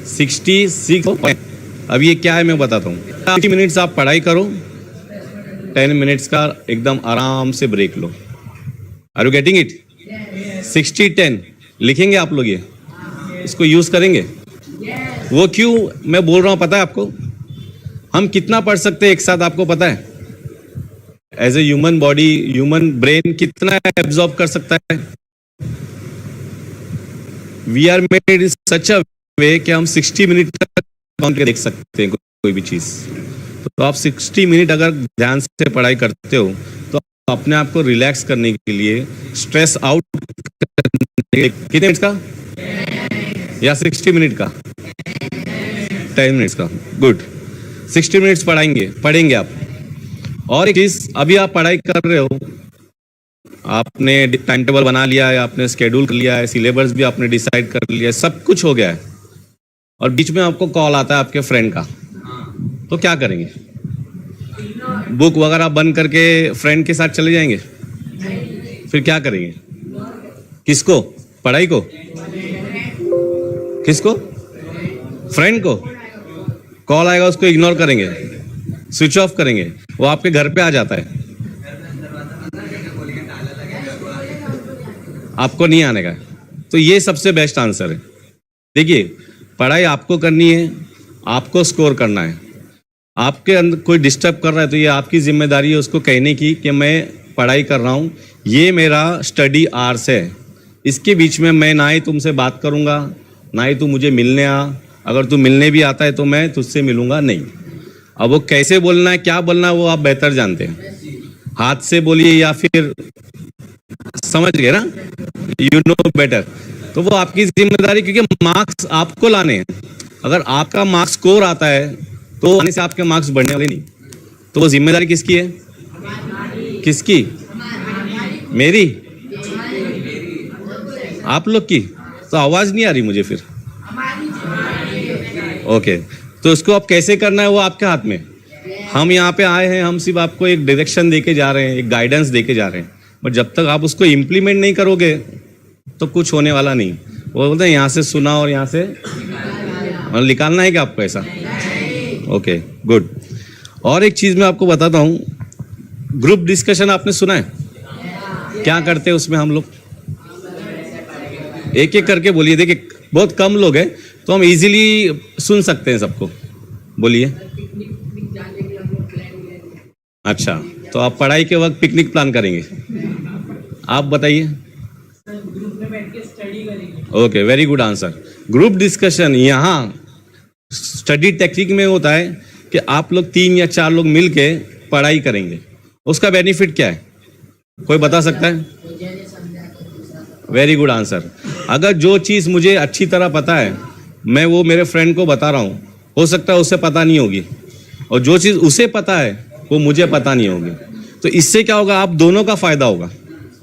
66 अब ये क्या है मैं बताता हूँ। 30 मिनट्स आप पढ़ाई करो, 10 मिनट्स का एकदम आराम से ब्रेक लो। Are you getting it? 60-10 लिखेंगे आप लोग, ये इसको यूज करेंगे। वो क्यों मैं बोल रहा हूँ पता है आपको? हम कितना पढ़ सकते हैं एक साथ आपको पता है? As a human body, human brain कितना एब्जॉर्ब कर सकता है? We are made in such a way कि हम 60 मिनट तक काउंट के देख सकते हैं कोई भी चीज। तो आप 60 मिनट अगर ध्यान से पढ़ाई करते हो तो अपने आप को रिलैक्स करने के लिए, स्ट्रेस आउट कितने मिनट का या 60 मिनट का? 10 मिनट्स का। गुड, 60 मिनट्स पढ़ेंगे आप। और एक चीज, अभी आप पढ़ाई कर रहे हो, आपने टाइम टेबल बना लिया है, आपने शेड्यूल कर लिया है, सिलेबस भी आपने डिसाइड कर लिया है, सब कुछ हो गया है, और बीच में आपको कॉल आता है आपके फ्रेंड का, तो क्या करेंगे? बुक वगैरह बंद करके फ्रेंड के साथ चले जाएंगे? फिर क्या करेंगे? किसको? पढ़ाई को? किसको? फ्रेंड को? कॉल आएगा उसको इग्नोर करेंगे, स्विच ऑफ करेंगे, वो आपके घर पे आ जाता है, आपको नहीं आने का। तो ये सबसे बेस्ट आंसर है। देखिए, पढ़ाई आपको करनी है, आपको स्कोर करना है। आपके अंदर कोई डिस्टर्ब कर रहा है तो ये आपकी जिम्मेदारी है उसको कहने की कि मैं पढ़ाई कर रहा हूँ, ये मेरा स्टडी आवर्स है, इसके बीच में मैं ना ही तुमसे बात करूँगा, ना ही तू मुझे मिलने आ, अगर तू मिलने भी आता है तो मैं तुझसे मिलूंगा नहीं। अब वो कैसे बोलना है, क्या बोलना है, वो आप बेहतर जानते हैं। हाथ से बोलिए या फिर, समझ गए ना, यू नो बेटर। तो वो आपकी जिम्मेदारी, क्योंकि मार्क्स आपको लाने हैं। अगर आपका मार्क्स स्कोर आता है तो आने से आपके मार्क्स बढ़ने वाले नहीं। तो वो जिम्मेदारी किसकी है? किसकी? मेरी? आप लोग की? तो आवाज नहीं आ रही मुझे फिर। ओके, तो इसको अब कैसे करना है वो आपके हाथ में। हम यहाँ पे आए हैं, हम सिर्फ आपको एक डायरेक्शन देके जा रहे हैं, एक गाइडेंस देके जा रहे हैं, बट जब तक आप उसको इम्प्लीमेंट नहीं करोगे तो कुछ होने वाला नहीं। वो बोलते हैं यहाँ से सुना और यहाँ से निकालना है क्या आपको ऐसा? Okay, good. और एक चीज मैं आपको बताता हूँ, ग्रुप डिस्कशन आपने सुना है? क्या करते हैं उसमें हम लोग? एक एक करके बोलिए। देखिए, बहुत कम लोग हैं तो हम इजीली सुन सकते हैं सबको। बोलिए। अच्छा, तो आप पढ़ाई के वक्त पिकनिक प्लान करेंगे? आप बताइए। Okay, very good answer. Group discussion यहाँ स्टडी टेक्निक में होता है कि आप लोग 3 या 4 लोग मिलके पढ़ाई करेंगे। उसका बेनिफिट क्या है, कोई बता सकता है? Very good answer. अगर जो चीज़ मुझे अच्छी तरह पता है, मैं वो मेरे फ्रेंड को बता रहा हूँ, हो सकता है उसे पता नहीं होगी, और जो चीज़ उसे पता है वो मुझे पता नहीं होगी। तो इससे क्या होगा, आप दोनों का फायदा होगा,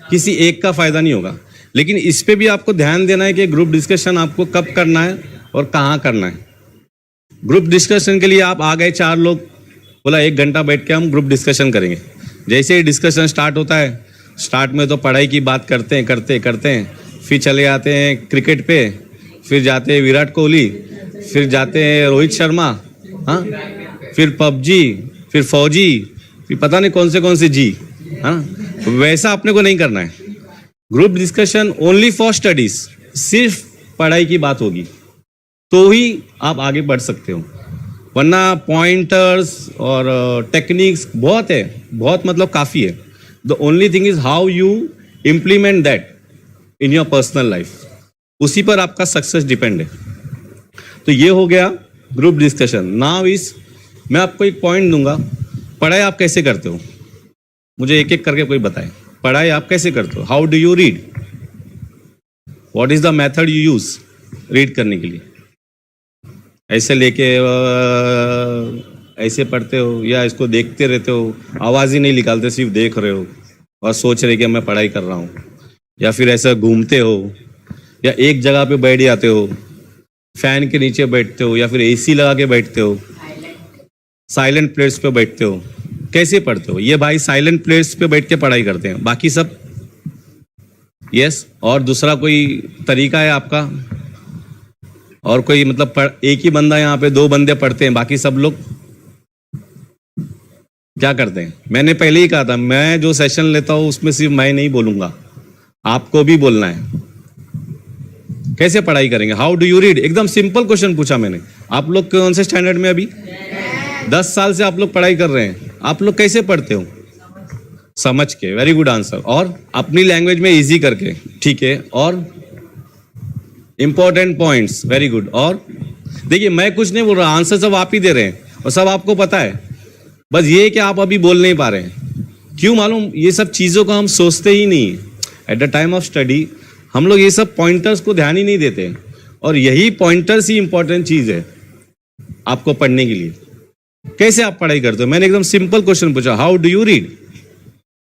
किसी एक का फायदा नहीं होगा। लेकिन इस पे भी आपको ध्यान देना है कि ग्रुप डिस्कशन आपको कब करना है और कहाँ करना है। ग्रुप डिस्कशन के लिए आप आ गए 4 लोग, बोला 1 घंटा बैठ के हम ग्रुप डिस्कशन करेंगे। जैसे ही डिस्कशन स्टार्ट होता है, स्टार्ट में तो पढ़ाई की बात करते हैं, फिर चले आते हैं क्रिकेट पे, फिर जाते हैं विराट कोहली, फिर जाते हैं रोहित शर्मा, हाँ, फिर पबजी, फिर फौजी, फिर पता नहीं कौन से जी, हाँ। वैसा अपने को नहीं करना है। Group discussion only for studies, सिर्फ पढ़ाई की बात होगी तो ही आप आगे बढ़ सकते हो, वरना पॉइंटर्स और टेक्निक्स बहुत है, बहुत मतलब काफ़ी है। The only thing is how you implement that in your personal life, उसी पर आपका सक्सेस डिपेंड है। तो ये हो गया ग्रुप डिस्कशन। नाउ इज, मैं आपको एक पॉइंट दूंगा, पढ़ाई आप कैसे करते हो, मुझे एक एक करके कोई बताए। पढ़ाई आप कैसे करते हो? How do you read? What is the method you use read करने के लिए? ऐसे लेके ऐसे पढ़ते हो या इसको देखते रहते हो, आवाज़ ही नहीं निकालते, सिर्फ देख रहे हो और सोच रहे कि मैं पढ़ाई कर रहा हूँ, या फिर ऐसा घूमते हो, या एक जगह पे बैठ जाते हो, फैन के नीचे बैठते हो, या फिर एसी लगा के बैठते हो, साइलेंट प्लेस पे बैठते हो? कैसे पढ़ते हो? ये भाई साइलेंट प्लेस पे बैठ के पढ़ाई करते हैं, बाकी सब यस। और दूसरा कोई तरीका है आपका? और कोई मतलब एक ही बंदा यहाँ पे 2 बंदे पढ़ते हैं, बाकी सब लोग क्या करते हैं? मैंने पहले ही कहा था, मैं जो सेशन लेता हूँ उसमें सिर्फ मैं नहीं बोलूंगा, आपको भी बोलना है। कैसे पढ़ाई करेंगे? How do you read? एकदम सिंपल क्वेश्चन पूछा मैंने। आप लोग कौन से स्टैंडर्ड में अभी? 10 साल से आप लोग पढ़ाई कर रहे हैं, आप लोग कैसे पढ़ते हो? समझ के। Very good answer. और अपनी लैंग्वेज में इजी करके, ठीक है। और इंपॉर्टेंट पॉइंट्स, वेरी गुड। और देखिए मैं कुछ नहीं बोल रहा, आंसर सब आप ही दे रहे हैं और सब आपको पता है, बस ये कि आप अभी बोल नहीं पा रहे हैं। क्यों मालूम? ये सब चीज़ों को हम सोचते ही नहीं। Eight the time of study हम लोग ये सब पॉइंटर्स को ध्यान ही नहीं देते, और यही पॉइंटर्स ही इंपॉर्टेंट चीज़ है आपको पढ़ने के लिए। कैसे आप पढ़ाई करते हो? मैंने एकदम सिंपल क्वेश्चन पूछा, हाउ डू यू रीड?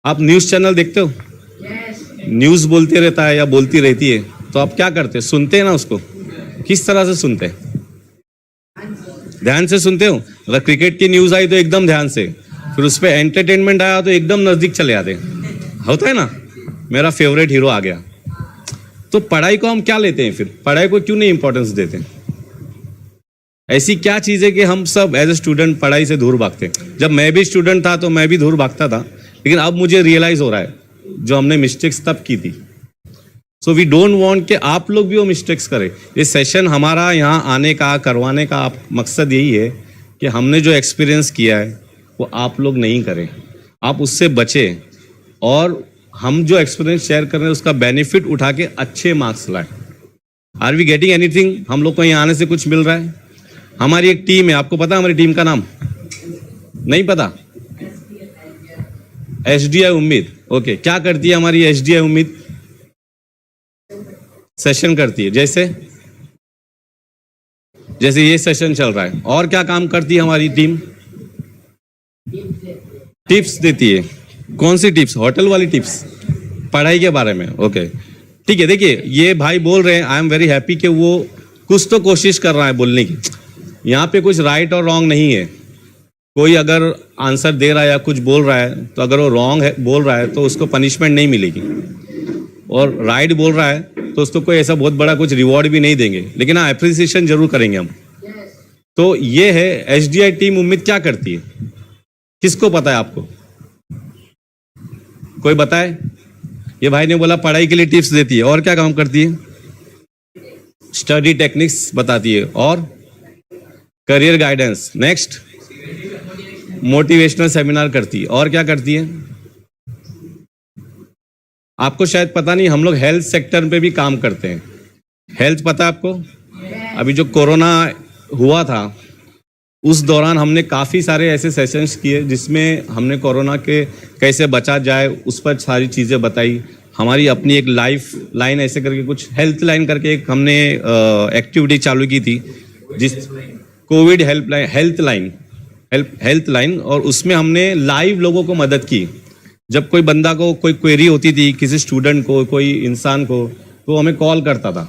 आप न्यूज़ चैनल देखते हो? न्यूज़ बोलते रहता है या बोलती रहती है, तो आप क्या करते हैं? सुनते हैं ना उसको। किस तरह से सुनते हैं? ध्यान से सुनते हो। अगर क्रिकेट की न्यूज़ आई तो एकदम ध्यान से, फिर उस पर एंटरटेनमेंट आया तो एकदम नज़दीक चले आते। होता है ना? मेरा फेवरेट हीरो आ गया। तो पढ़ाई को हम क्या लेते हैं फिर? पढ़ाई को क्यों नहीं इंपॉर्टेंस देते हैं? ऐसी क्या चीज़ है कि हम सब एज ए स्टूडेंट पढ़ाई से दूर भागते हैं? जब मैं भी स्टूडेंट था तो मैं भी दूर भागता था, लेकिन अब मुझे रियलाइज हो रहा है जो हमने मिस्टेक्स तब की थी। सो वी डोंट वांट कि आप लोग भी वो मिस्टेक्स करें। ये सेशन हमारा यहाँ आने का, करवाने का मकसद यही है कि हमने जो एक्सपीरियंस किया है वो आप लोग नहीं करें, आप उससे बचें, और हम जो एक्सपीरियंस शेयर कर रहे हैं उसका बेनिफिट उठा के अच्छे मार्क्स लाएं। Are we getting anything? हम लोग को यहाँ आने से कुछ मिल रहा है? हमारी एक टीम है, आपको पता है हमारी टीम का नाम? नहीं पता? SDI उम्मीद। ओके, क्या करती है हमारी SDI उम्मीद? सेशन करती है। जैसे ये सेशन चल रहा है। और क्या काम करती है हमारी टीम? टिप्स देती है। कौन सी टिप्स? होटल वाली टिप्स, पढ़ाई के बारे में। ओके, ठीक है। देखिए ये भाई बोल रहे हैं, आई एम वेरी हैप्पी कि वो कुछ तो कोशिश कर रहा है बोलने की। यहाँ पे कुछ राइट और रॉन्ग नहीं है। कोई अगर आंसर दे रहा है या कुछ बोल रहा है, तो अगर वो रॉन्ग है बोल रहा है तो उसको पनिशमेंट नहीं मिलेगी, और राइट बोल रहा है तो उसको कोई ऐसा बहुत बड़ा कुछ रिवॉर्ड भी नहीं देंगे, लेकिन हाँ अप्रिसिएशन जरूर करेंगे हम। तो ये है SDI टीम उम्मीद क्या करती है। किसको पता है? आपको कोई बताए? ये भाई ने बोला पढ़ाई के लिए टिप्स देती है, और क्या काम करती है? स्टडी टेक्निक्स बताती है, और career guidance. Next, motivational seminar करती है, और क्या करती है? आपको शायद पता नहीं, हम लोग हेल्थ सेक्टर पे भी काम करते हैं। हेल्थ पता है आपको? अभी जो कोरोना हुआ था उस दौरान हमने काफ़ी सारे ऐसे सेशंस किए जिसमें हमने कोरोना के कैसे बचा जाए उस पर सारी चीज़ें बताई। हमारी अपनी एक लाइफ लाइन ऐसे करके कुछ हेल्थ लाइन करके एक हमने एक्टिविटी चालू की थी, जिस कोविड हेल्थ लाइन, और उसमें हमने लाइव लोगों को मदद की। जब कोई बंदा को कोई क्वेरी होती थी, किसी स्टूडेंट को, कोई इंसान को, तो हमें कॉल करता था,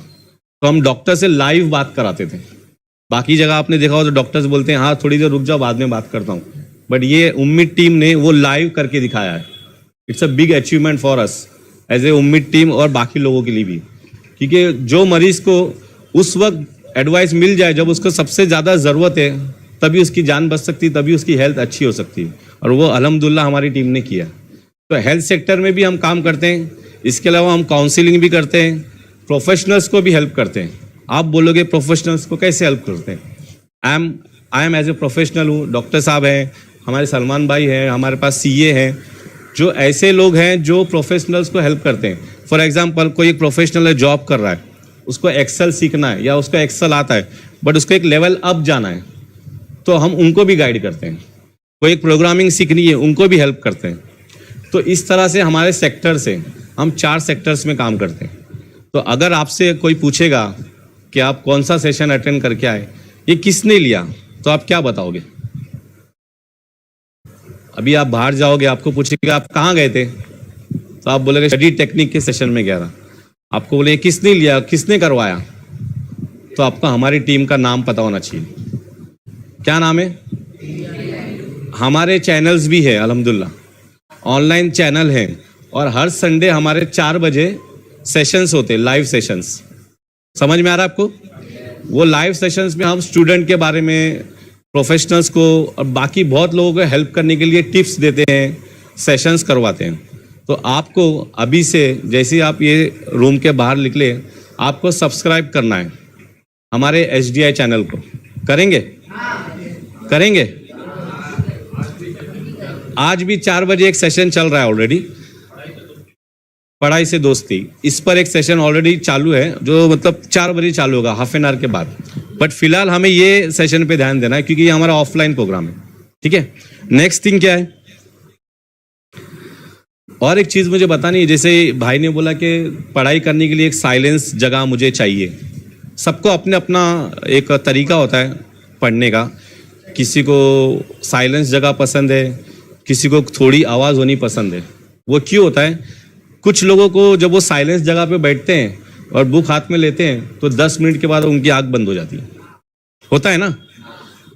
तो हम डॉक्टर से लाइव बात कराते थे। बाकी जगह आपने देखा हो तो डॉक्टर्स बोलते हैं हाँ थोड़ी देर रुक जाओ बाद में बात करता हूँ, बट ये उम्मीद टीम ने वो लाइव करके दिखाया है। It's a big achievement for us as a Ummeed team, और बाकी लोगों के लिए भी, क्योंकि जो मरीज को उस वक्त एडवाइस मिल जाए जब उसको सबसे ज़्यादा ज़रूरत है, तभी उसकी जान बच सकती है, तभी उसकी हेल्थ अच्छी हो सकती है, और वो अल्हम्दुलिल्लाह हमारी टीम ने किया। तो हेल्थ सेक्टर में भी हम काम करते हैं। इसके अलावा हम काउंसलिंग भी करते हैं, प्रोफेशनल्स को भी हेल्प करते हैं। आप बोलोगे प्रोफेशनल्स को कैसे हेल्प करते हैं? I am as a professional हूँ, डॉक्टर साहब हैं, हमारे सलमान भाई हैं, हमारे पास CA हैं, जो ऐसे लोग हैं जो प्रोफेशनल्स को हेल्प करते हैं। फॉर एग्जांपल कोई एक प्रोफेशनल है, जॉब कर रहा है, उसको एक्सेल सीखना है या उसको एक्सेल आता है बट उसको एक लेवल अप जाना है, तो हम उनको भी गाइड करते हैं। कोई एक प्रोग्रामिंग सीखनी है, उनको भी हेल्प करते हैं। तो इस तरह से हमारे सेक्टर से हम 4 सेक्टर्स में काम करते हैं। तो अगर आपसे कोई पूछेगा कि आप कौन सा सेशन अटेंड करके आए, ये किसने लिया, तो आप क्या बताओगे? अभी आप बाहर जाओगे, आपको पूछेगा आप कहाँ गए थे, तो आप बोलेगे स्टडी टेक्निक के सेशन में गया था। आपको बोले किसने लिया, किसने करवाया, तो आपको हमारी टीम का नाम पता होना चाहिए। क्या नाम है? हमारे चैनल्स भी है अल्हम्दुलिल्लाह, ऑनलाइन चैनल हैं, और हर संडे हमारे 4 बजे सेशंस होते हैं, लाइव सेशंस। समझ में आ रहा है आपको? वो लाइव सेशंस में हम स्टूडेंट के बारे में, प्रोफेशनल्स को और बाकी बहुत लोगों को हेल्प करने के लिए टिप्स देते हैं, सेशंस करवाते हैं। तो आपको अभी से जैसे ही आप ये रूम के बाहर निकले, आपको सब्सक्राइब करना है हमारे SDI चैनल को। करेंगे? करेंगे? आज भी 4 बजे एक सेशन चल रहा है ऑलरेडी, पढ़ाई से दोस्ती। इस पर एक सेशन ऑलरेडी चालू है, जो मतलब 4 बजे चालू होगा, हाफ एन आवर के बाद। बट फिलहाल हमें ये सेशन पे ध्यान देना है क्योंकि ये हमारा ऑफलाइन प्रोग्राम है, ठीक है। नेक्स्ट थिंग क्या है, और एक चीज मुझे बतानी है। जैसे भाई ने बोला कि पढ़ाई करने के लिए एक साइलेंस जगह मुझे चाहिए। सबको अपने अपना एक तरीका होता है पढ़ने का। किसी को साइलेंस जगह पसंद है, किसी को थोड़ी आवाज़ होनी पसंद है। वो क्यों होता है? कुछ लोगों को जब वो साइलेंस जगह पे बैठते हैं और बुक हाथ में लेते हैं तो 10 मिनट के बाद उनकी आँख बंद हो जाती है। होता है ना?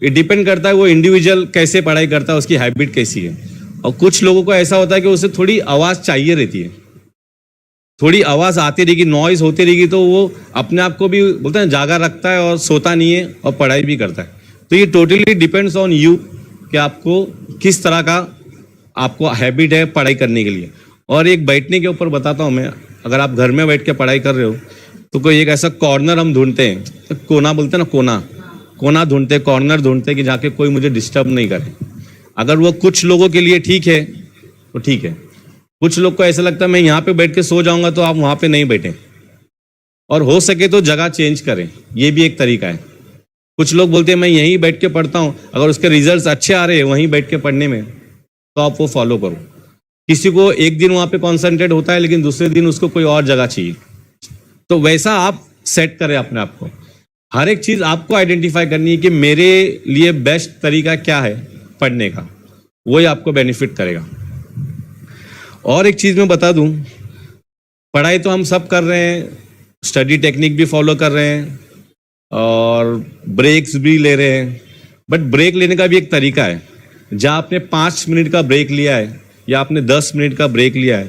ये डिपेंड करता है वो इंडिविजुअल कैसे पढ़ाई करता है, उसकी हैबिट कैसी है। और कुछ लोगों को ऐसा होता है कि उसे थोड़ी आवाज़ चाहिए रहती है, थोड़ी आवाज़ आती रहेगी, नॉइज़ होती रहेगी, तो वो अपने आप को भी बोलते हैं जागा रखता है और सोता नहीं है और पढ़ाई भी करता है। तो ये टोटली डिपेंड्स ऑन यू कि आपको किस तरह का आपको हैबिट है पढ़ाई करने के लिए। और एक बैठने के ऊपर बताता हूँ मैं, अगर आप घर में बैठ के पढ़ाई कर रहे हो तो कोई एक ऐसा कॉर्नर हम ढूंढते हैं, तो कोना बोलते हैं ना, कोना ढूंढते हैं, कॉर्नर ढूंढते हैं कि जाके कोई मुझे डिस्टर्ब नहीं करे। अगर वो कुछ लोगों के लिए ठीक है तो ठीक है, कुछ लोग को ऐसा लगता है मैं यहाँ पे बैठ के सो जाऊंगा, तो आप वहाँ पे नहीं बैठें और हो सके तो जगह चेंज करें, ये भी एक तरीका है। कुछ लोग बोलते हैं मैं यहीं बैठ के पढ़ता हूँ, अगर उसके रिजल्ट्स अच्छे आ रहे हैं वहीं बैठ के पढ़ने में, तो आप वो फॉलो करो। किसी को एक दिन वहाँ पे कॉन्सेंट्रेट होता है लेकिन दूसरे दिन उसको कोई और जगह चाहिए, तो वैसा आप सेट करें अपने आप को। हर एक चीज़ आपको आइडेंटिफाई करनी है कि मेरे लिए बेस्ट तरीका क्या है पढ़ने का, वही आपको बेनिफिट करेगा। और एक चीज़ मैं बता दूं, पढ़ाई तो हम सब कर रहे हैं, स्टडी टेक्निक भी फॉलो कर रहे हैं और ब्रेक्स भी ले रहे हैं। बट ब्रेक लेने का भी एक तरीका है। जहाँ आपने 5 मिनट का ब्रेक लिया है या आपने 10 मिनट का ब्रेक लिया है,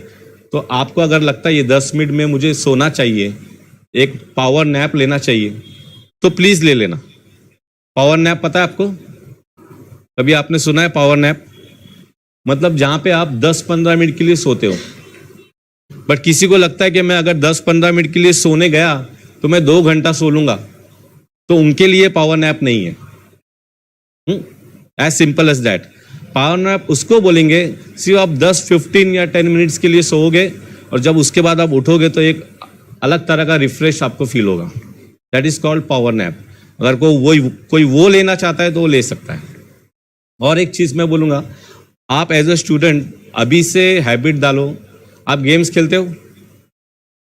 तो आपको अगर लगता है ये 10 मिनट में मुझे सोना चाहिए, एक पावर नैप लेना चाहिए, तो प्लीज़ ले लेना। पावर नैप पता है आपको? कभी आपने सुना है पावर नैप? मतलब जहाँ पे आप 10-15 मिनट के लिए सोते हो। बट किसी को लगता है कि मैं अगर 10-15 मिनट के लिए सोने गया तो मैं 2 घंटा सो लूंगा, तो उनके लिए पावर नैप नहीं है। As simple as that. Power nap उसको बोलेंगे सिर्फ आप 10-15 या 10 मिनट्स के लिए सोओगे और जब उसके बाद आप उठोगे तो एक अलग तरह का रिफ्रेश आपको फील होगा। That is called power nap. अगर कोई वो लेना चाहता है तो वो ले सकता है। और एक चीज़ मैं बोलूँगा, आप एज अ स्टूडेंट अभी से हैबिट डालो। आप गेम्स खेलते हो?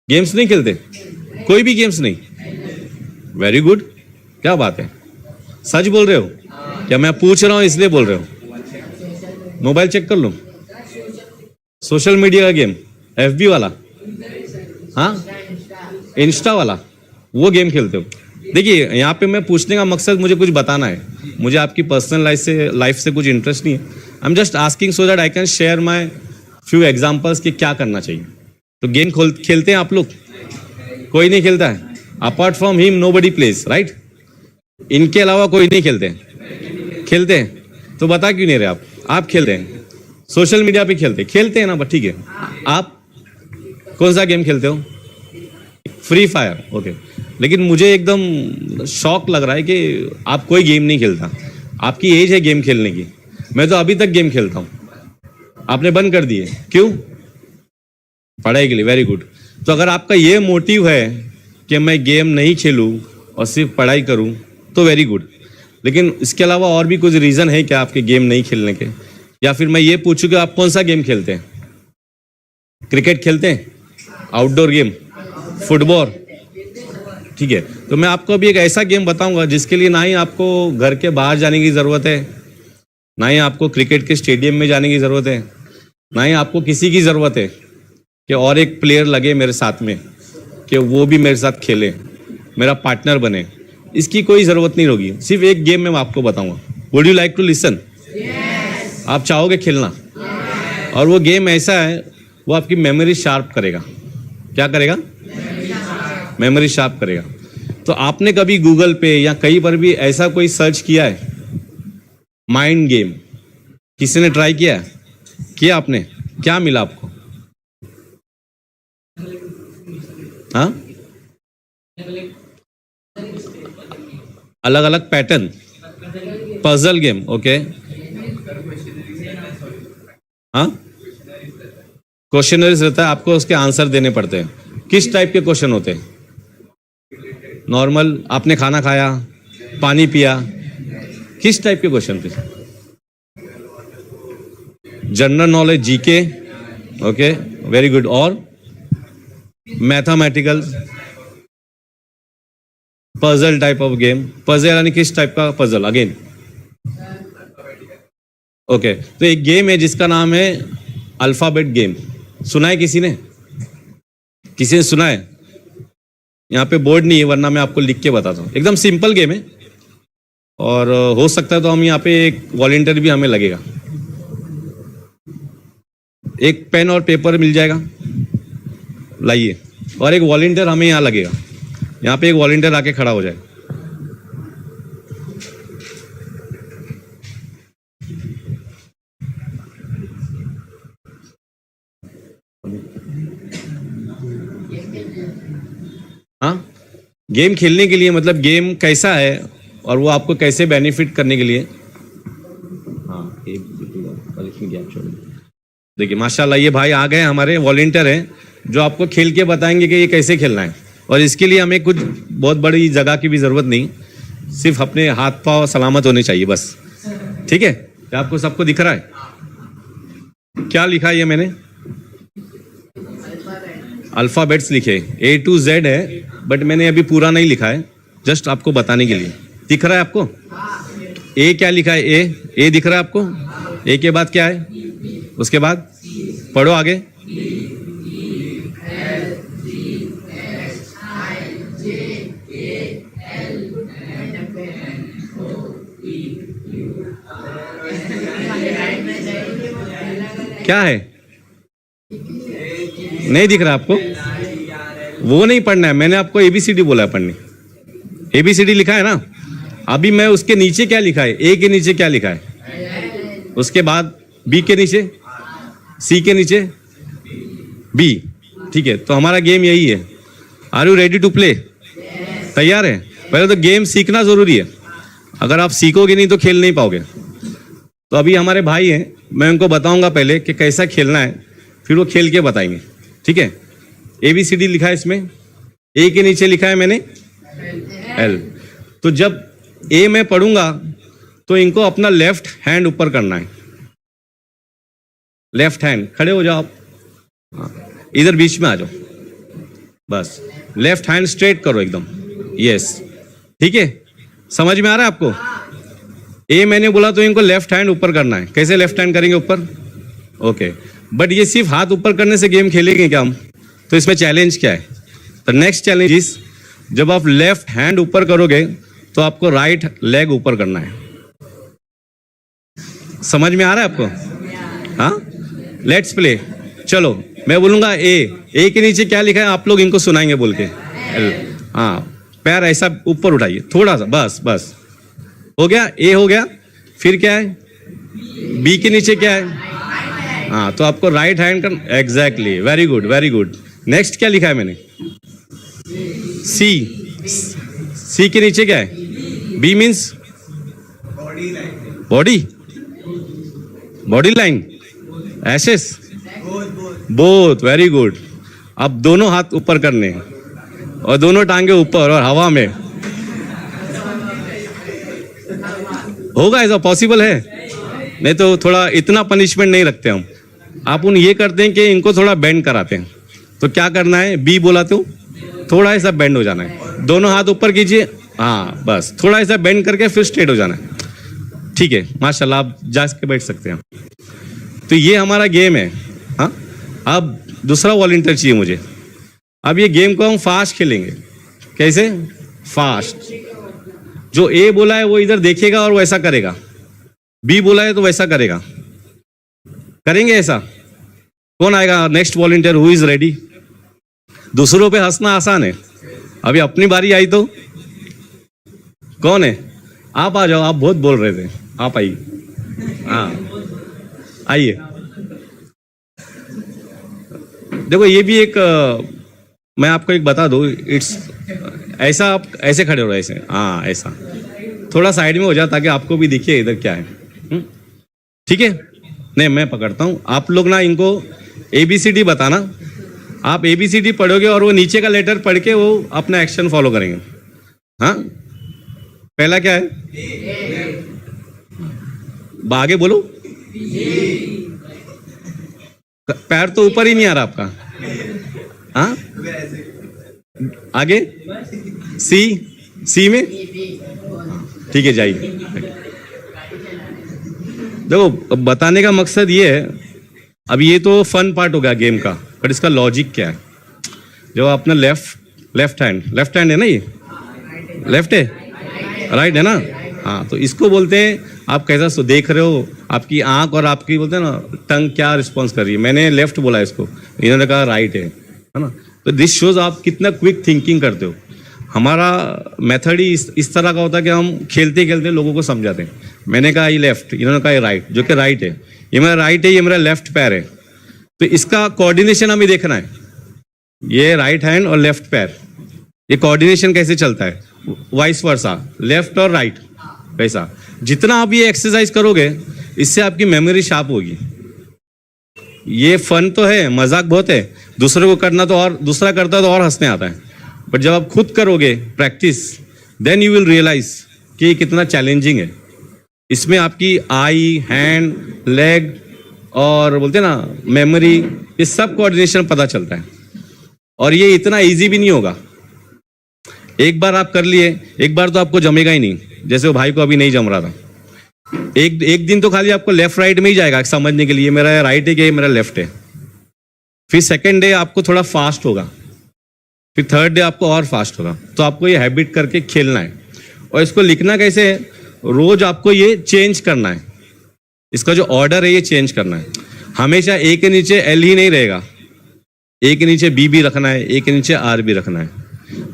गेम्स नहीं खेलते? कोई भी गेम्स नहीं? वेरी गुड, क्या बात है, सच बोल रहे हो क्या? मैं पूछ रहा हूँ इसलिए बोल रहे हो? मोबाइल चेक कर लो। सोशल मीडिया का गेम, FB वाला, हाँ, इंस्टा वाला, वो गेम खेलते हो? देखिए, यहाँ पे मैं पूछने का मकसद मुझे कुछ बताना है। मुझे आपकी पर्सनल लाइफ से कुछ इंटरेस्ट नहीं है। I am just asking so that I can share my few examples कि क्या करना चाहिए। तो गेम खेलते हैं आप लोग? कोई नहीं खेलता है? Apart from him nobody plays, right? इनके अलावा कोई नहीं खेलते? खेलते हैं तो बता क्यों नहीं रहे आप? आप खेलते हैं, सोशल मीडिया पे खेलते हैं ना? बट ठीक है, आप कौन सा गेम खेलते हो? Free fire, okay. लेकिन मुझे एकदम शौक लग रहा है कि आप कोई गेम नहीं खेलता। आपकी एज है गेम खेलने की। मैं तो अभी तक गेम खेलता हूँ, आपने बंद कर दिए, क्यों? पढ़ाई के लिए। Very good. तो अगर आपका ये मोटिव है कि मैं गेम नहीं खेलूँ और सिर्फ पढ़ाई करूँ, तो वेरी गुड। लेकिन इसके अलावा और भी कुछ रीज़न है क्या आपके गेम नहीं खेलने के? या फिर मैं ये पूछूं कि आप कौन सा गेम खेलते हैं? क्रिकेट खेलते हैं? Outdoor game? फुटबॉल? ठीक है, तो मैं आपको अभी एक ऐसा गेम बताऊंगा जिसके लिए ना ही आपको घर के बाहर जाने की ज़रूरत है, ना ही आपको क्रिकेट के स्टेडियम में जाने की ज़रूरत है, ना ही आपको किसी की ज़रूरत है कि और एक प्लेयर लगे मेरे साथ में कि वो भी मेरे साथ खेले, मेरा पार्टनर बने। इसकी कोई ज़रूरत नहीं होगी। सिर्फ एक गेम मैं आपको बताऊंगा। Would you like to listen? आप चाहोगे खेलना? और वो गेम ऐसा है, वो आपकी मेमोरी शार्प करेगा। क्या करेगा? मेमोरी शार्प करेगा। तो आपने कभी गूगल पे या कहीं पर भी ऐसा कोई सर्च किया है माइंड गेम? किसी ने ट्राई किया है? किया आपने? क्या मिला आपको? हाँ, अलग अलग पैटर्न, पजल गेम, ओके। हाँ, क्वेश्चनरीज रहता है, आपको उसके आंसर देने पड़ते हैं। किस टाइप के क्वेश्चन होते हैं? नॉर्मल, आपने खाना खाया, पानी पिया, किस टाइप के क्वेश्चन थे? General knowledge, GK, okay, very good. और mathematical, puzzle type of game. Puzzle यानी किस टाइप का पजल? Again, okay. तो एक गेम है जिसका नाम है अल्फाबेट गेम। सुना है किसी ने? किसी ने सुना है? यहाँ पे बोर्ड नहीं है, वरना मैं आपको लिख के बताता हूँ। एकदम सिंपल गेम है, और हो सकता है तो हम यहाँ पे एक वॉलंटियर भी हमें लगेगा। एक पेन और पेपर मिल जाएगा, लाइए। और एक वॉलंटियर हमें यहाँ लगेगा। यहाँ पे एक वॉलंटियर आके खड़ा हो जाए। हाँ, गेम खेलने के लिए, मतलब गेम कैसा है और वो आपको कैसे बेनिफिट करने के लिए। हाँ, देखिए माशाल्लाह, ये भाई आ गए, हमारे वॉलंटियर हैं जो आपको खेल के बताएंगे कि ये कैसे खेलना है। और इसके लिए हमें कुछ बहुत बड़ी जगह की भी ज़रूरत नहीं, सिर्फ अपने हाथ पाँव सलामत होने चाहिए बस। ठीक है? क्या आपको सबको दिख रहा है? क्या लिखा है ये मैंने? अल्फ़ाबेट्स लिखे, A to Z है, बट मैंने अभी पूरा नहीं लिखा है, जस्ट आपको बताने के लिए। दिख रहा है आपको? ए क्या लिखा है? ए दिख रहा है आपको? ए के बाद क्या है? उसके बाद पढ़ो आगे। क्या है? नहीं दिख रहा आपको? वो नहीं पढ़ना है, मैंने आपको ABCD बोला है पढ़ने। ABCD लिखा है ना? अभी मैं उसके नीचे क्या लिखा है? ए के नीचे क्या लिखा है? उसके बाद बी के नीचे, सी के नीचे, बी। ठीक है, तो हमारा गेम यही है। Are you ready to play? तैयार है? पहले तो गेम सीखना जरूरी है, अगर आप सीखोगे नहीं तो खेल नहीं पाओगे। तो अभी हमारे भाई हैं, मैं उनको बताऊंगा पहले कि कैसा खेलना है, फिर वो खेल के बताएंगे। ठीक है? ABCD लिखा है इसमें, ए के नीचे लिखा है मैंने L। तो जब ए मैं पढ़ूंगा तो इनको अपना लेफ्ट हैंड ऊपर करना है। लेफ्ट हैंड, खड़े हो जाओ आप, इधर बीच में आ जाओ, बस लेफ्ट हैंड स्ट्रेट करो एकदम। यस, ठीक है? समझ में आ रहा है आपको? ए मैंने बोला तो इनको लेफ्ट हैंड ऊपर करना है। कैसे लेफ्ट हैंड करेंगे ऊपर? ओके, बट ये सिर्फ हाथ ऊपर करने से गेम खेलेंगे क्या हम? तो इसमें चैलेंज क्या है? तो नेक्स्ट चैलेंज इस, जब आप लेफ्ट हैंड ऊपर करोगे तो आपको राइट लेग ऊपर करना है। समझ में आ रहा है आपको? हाँ, लेट्स प्ले। चलो, मैं बोलूंगा ए के नीचे क्या लिखा है, आप लोग इनको सुनाएंगे बोल के। हाँ, पैर ऐसा ऊपर उठाइए थोड़ा सा, बस बस, हो गया? ए हो गया, फिर क्या है? बी के नीचे क्या है? हाँ, तो आपको राइट हैंड कर, exactly, very good very good. Next क्या लिखा है मैंने? सी के नीचे क्या है? B means body, body line, aces, both, very good. अब दोनों हाथ ऊपर करने हैं और दोनों टांगे ऊपर और हवा में। होगा ऐसा? पॉसिबल है? नहीं तो थोड़ा इतना पनिशमेंट नहीं रखते हम। आप उन ये करते हैं कि इनको थोड़ा बेंड कराते हैं। तो क्या करना है? बी बोला तो थोड़ा ऐसा बेंड हो जाना है, दोनों हाथ ऊपर कीजिए। हाँ, बस थोड़ा ऐसा बेंड करके फिर स्ट्रेट हो जाना है। ठीक है, माशाल्लाह, आप जा के बैठ सकते हैं। तो ये हमारा गेम है। हाँ, अब दूसरा वॉलंटियर चाहिए मुझे। अब ये गेम को हम फास्ट खेलेंगे। कैसे? फास्ट। जो ए बोला है वो इधर देखेगा और वैसा करेगा, बी बोला है तो वैसा करेगा। करेंगे ऐसा? कौन आएगा next volunteer? Who is ready? दूसरों पे हंसना आसान है, अभी अपनी बारी आई तो कौन है? आप आ जाओ, आप बहुत बोल रहे थे, आप आइए। हाँ आइए। देखो ये भी एक मैं आपको एक बता दूं, इट्स ऐसा, आप ऐसे खड़े हो रहे ऐसे, हाँ ऐसा थोड़ा साइड में हो जाए ताकि आपको भी दिखे इधर क्या है। ठीक है, नहीं मैं पकड़ता हूँ, आप लोग ना इनको ABCD बताना, आप ABCD पढ़ोगे और वो नीचे का लेटर पढ़ के वो अपना एक्शन फॉलो करेंगे। हाँ, पहला क्या है? आगे बोलो। पैर तो ऊपर ही नहीं आ रहा आपका। हाँ, आगे सी में, ठीक है जाइए। देखो बताने का मकसद ये है, अब ये तो फन पार्ट हो गया गेम का, पर इसका लॉजिक क्या है? जो अपना लेफ्ट हैंड है ना, ये लेफ्ट है, राइट है ना? हाँ, तो इसको बोलते हैं, आप कैसा देख रहे हो, आपकी आंख और आपकी बोलते हैं ना टंग क्या रिस्पॉन्स कर रही है। मैंने लेफ्ट बोला इसको, इन्होंने कहा राइट है ना? तो दिस शोज आप कितना क्विक थिंकिंग करते हो। हमारा मेथड ही इस तरह का होता है कि हम खेलते खेलते लोगों को समझाते हैं। मैंने कहा ये लेफ्ट, इन्होंने कहा ये राइट, जो कि राइट है, ये मेरा राइट है, ये मेरा लेफ्ट पैर है, तो इसका कोऑर्डिनेशन हमें देखना है। ये राइट हैंड और लेफ्ट पैर, ये कोऑर्डिनेशन कैसे चलता है, वाइस वर्सा, लेफ्ट और राइट, वैसा। जितना आप ये एक्सरसाइज करोगे इससे आपकी मेमोरी शार्प होगी। ये फन तो है, मजाक बहुत है, दूसरे को करना तो और, दूसरा करता है तो और हंसने आता है, बट जब आप खुद करोगे practice, then you will realise कि ये कितना चैलेंजिंग है। इसमें आपकी आई, हैंड, लेग और बोलते हैं ना मेमोरी, ये सब कोऑर्डिनेशन पता चलता है। और ये इतना इजी भी नहीं होगा। एक बार आप कर लिए, एक बार तो आपको जमेगा ही नहीं, जैसे वो भाई को अभी नहीं जम रहा था। एक दिन तो खाली आपको लेफ्ट राइट में ही जाएगा समझने के लिए, मेरा राइट है कि ये मेरा लेफ्ट है। फिर सेकेंड डे आपको थोड़ा फास्ट होगा, फिर थर्ड डे आपको और फास्ट होगा। तो आपको ये हैबिट करके खेलना है। और इसको लिखना कैसे है, रोज आपको ये चेंज करना है, इसका जो ऑर्डर है ये चेंज करना है। हमेशा ए के नीचे एल ही नहीं रहेगा, ए के नीचे बी भी रखना है, ए के नीचे आर भी रखना है।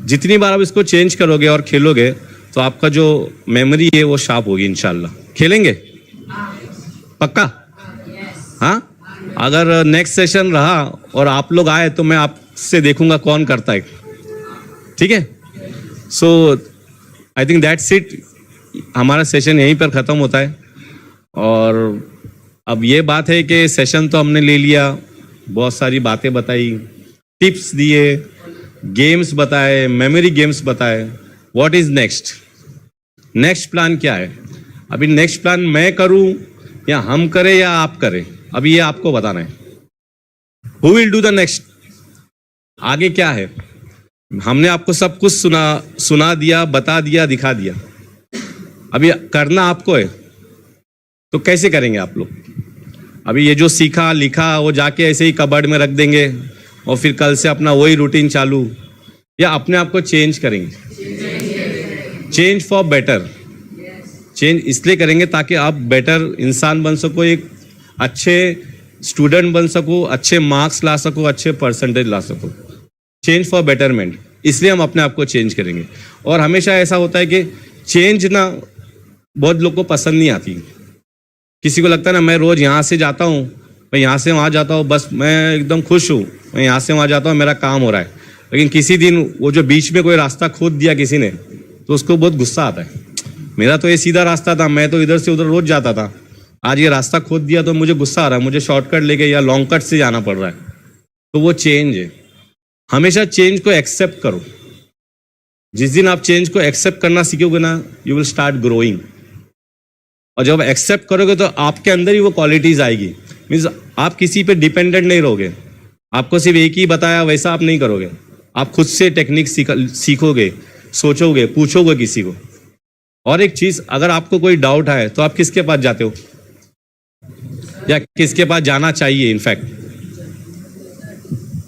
जितनी बार आप इसको चेंज करोगे और खेलोगे तो आपका जो मेमोरी है वो शार्प होगी इंशाल्लाह। खेलेंगे पक्का? हाँ, अगर नेक्स्ट सेशन रहा और आप लोग आए तो मैं आपसे देखूंगा कौन करता है। ठीक है, सो आई थिंक दैट्स इट। हमारा सेशन यहीं पर ख़त्म होता है। और अब ये बात है कि सेशन तो हमने ले लिया, बहुत सारी बातें बताई, टिप्स दिए, गेम्स बताए, मेमोरी गेम्स बताए। What is next? Next plan क्या है? अभी नेक्स्ट प्लान मैं करूं या हम करें या आप करें, अभी ये आपको बताना है। Who will do the next? आगे क्या है? हमने आपको सब कुछ सुना दिया, बता दिया, दिखा दिया। अभी करना आपको है, तो कैसे करेंगे आप लोग? अभी ये जो सीखा लिखा वो जाके ऐसे ही कबर्ड में रख देंगे और फिर कल से अपना वही रूटीन चालू, या अपने आप को चेंज करेंगे? Change for better. चेंज इसलिए करेंगे ताकि आप बेटर इंसान बन सको, एक अच्छे स्टूडेंट बन सको, अच्छे मार्क्स ला सको, अच्छे परसेंटेज ला सको। चेंज फॉर बेटरमेंट, इसलिए हम अपने आप को चेंज करेंगे। और हमेशा ऐसा होता है कि चेंज ना बहुत लोग को पसंद नहीं आती। किसी को लगता है ना मैं रोज यहाँ से जाता हूँ, मैं यहाँ से वहाँ जाता हूँ, बस मैं एकदम खुश हूँ, मैं यहाँ से वहाँ जाता हूँ, मेरा काम हो रहा है। लेकिन किसी दिन वो जो बीच में कोई रास्ता खोद दिया किसी ने, तो उसको बहुत गुस्सा आता है। मेरा तो ये सीधा रास्ता था, मैं तो इधर से उधर रोज जाता था, आज ये रास्ता खोद दिया तो मुझे गुस्सा आ रहा है, मुझे शॉर्टकट लेके या लॉन्ग कट से जाना पड़ रहा है। तो वो चेंज है। हमेशा चेंज को एक्सेप्ट करो। जिस दिन आप चेंज को एक्सेप्ट करना सीखोगे ना, यू विल स्टार्ट ग्रोइंग। और जब एक्सेप्ट करोगे तो आपके अंदर ही वो क्वालिटीज आएगी। मीन्स आप किसी पे डिपेंडेंट नहीं रहोगे। आपको सिर्फ एक ही बताया वैसा आप नहीं करोगे, आप खुद से टेक्निक सीखोगे, सोचोगे, पूछोगे किसी को। और एक चीज, अगर आपको कोई डाउट है तो आप किसके पास जाते हो, या किसके पास जाना चाहिए? इनफैक्ट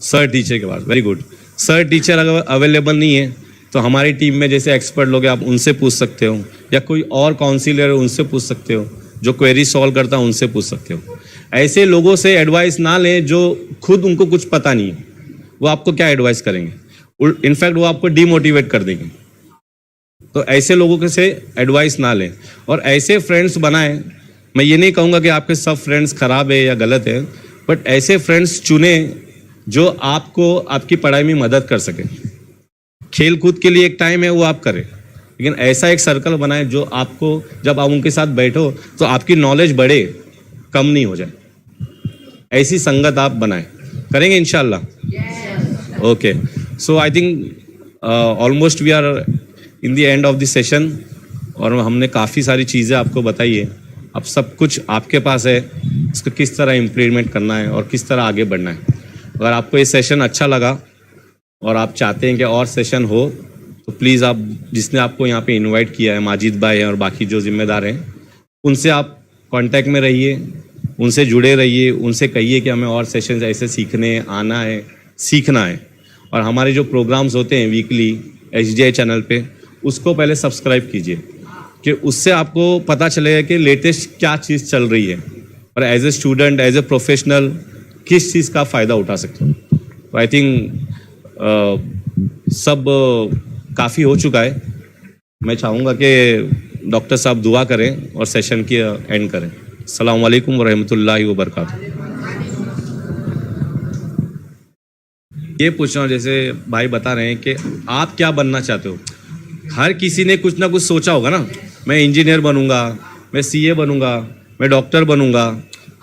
सर टीचर के पास। वेरी गुड। सर टीचर अगर अवेलेबल नहीं है तो हमारी टीम में जैसे एक्सपर्ट लोग हैं, आप उनसे पूछ सकते हो, या कोई और काउंसिलर है उनसे पूछ सकते हो, जो क्वेरी सॉल्व करता है उनसे पूछ सकते हो। ऐसे लोगों से एडवाइस ना लें जो खुद उनको कुछ पता नहीं है। वो आपको क्या एडवाइस करेंगे? इनफैक्ट वो आपको डिमोटिवेट कर देंगे। तो ऐसे लोगों के से एडवाइस ना लें और ऐसे फ्रेंड्स बनाएं। मैं ये नहीं कहूँगा कि आपके सब फ्रेंड्स खराब है या गलत है, बट ऐसे फ्रेंड्स चुने जो आपको आपकी पढ़ाई में मदद कर सके। खेल कूद के लिए एक टाइम है वो आप करें, लेकिन ऐसा एक सर्कल बनाएं जो आपको जब आप उनके साथ बैठो तो आपकी नॉलेज बढ़े, कम नहीं हो जाए। ऐसी संगत आप बनाएं। करेंगे इंशाल्लाह। Okay, so I think almost we are in the end of the session और हमने काफ़ी सारी चीज़ें आपको बताई है। अब सब कुछ आपके पास है, इसको किस तरह इम्प्लीमेंट करना है और किस तरह आगे बढ़ना है। अगर आपको ये सेशन अच्छा लगा और आप चाहते हैं कि और सेशन हो तो प्लीज़ आप, जिसने आपको यहाँ पे इनवाइट किया है, माजिद भाई हैं और बाकी जो जिम्मेदार हैं, उनसे आप कांटेक्ट में रहिए, उनसे जुड़े रहिए, उनसे कहिए कि हमें और सेशंस ऐसे आना है, सीखना है। और हमारे जो प्रोग्राम्स होते हैं वीकली HDI चैनल पे, उसको पहले सब्सक्राइब कीजिए कि उससे आपको पता चलेगा कि लेटेस्ट क्या चीज़ चल रही है और as a student, as a professional किस चीज़ का फ़ायदा उठा सकते हो। तो आई थिंक सब काफ़ी हो चुका है। मैं चाहूँगा कि डॉक्टर साहब दुआ करें और सेशन की एंड करें। अस्सलाम वालेकुम व रहमतुल्लाहि व बरकातहू। ये पूछ रहा हूँ, जैसे भाई बता रहे हैं कि आप क्या बनना चाहते हो। हर किसी ने कुछ ना कुछ सोचा होगा ना, मैं इंजीनियर बनूंगा, मैं CA बनूंगा, मैं डॉक्टर बनूंगा।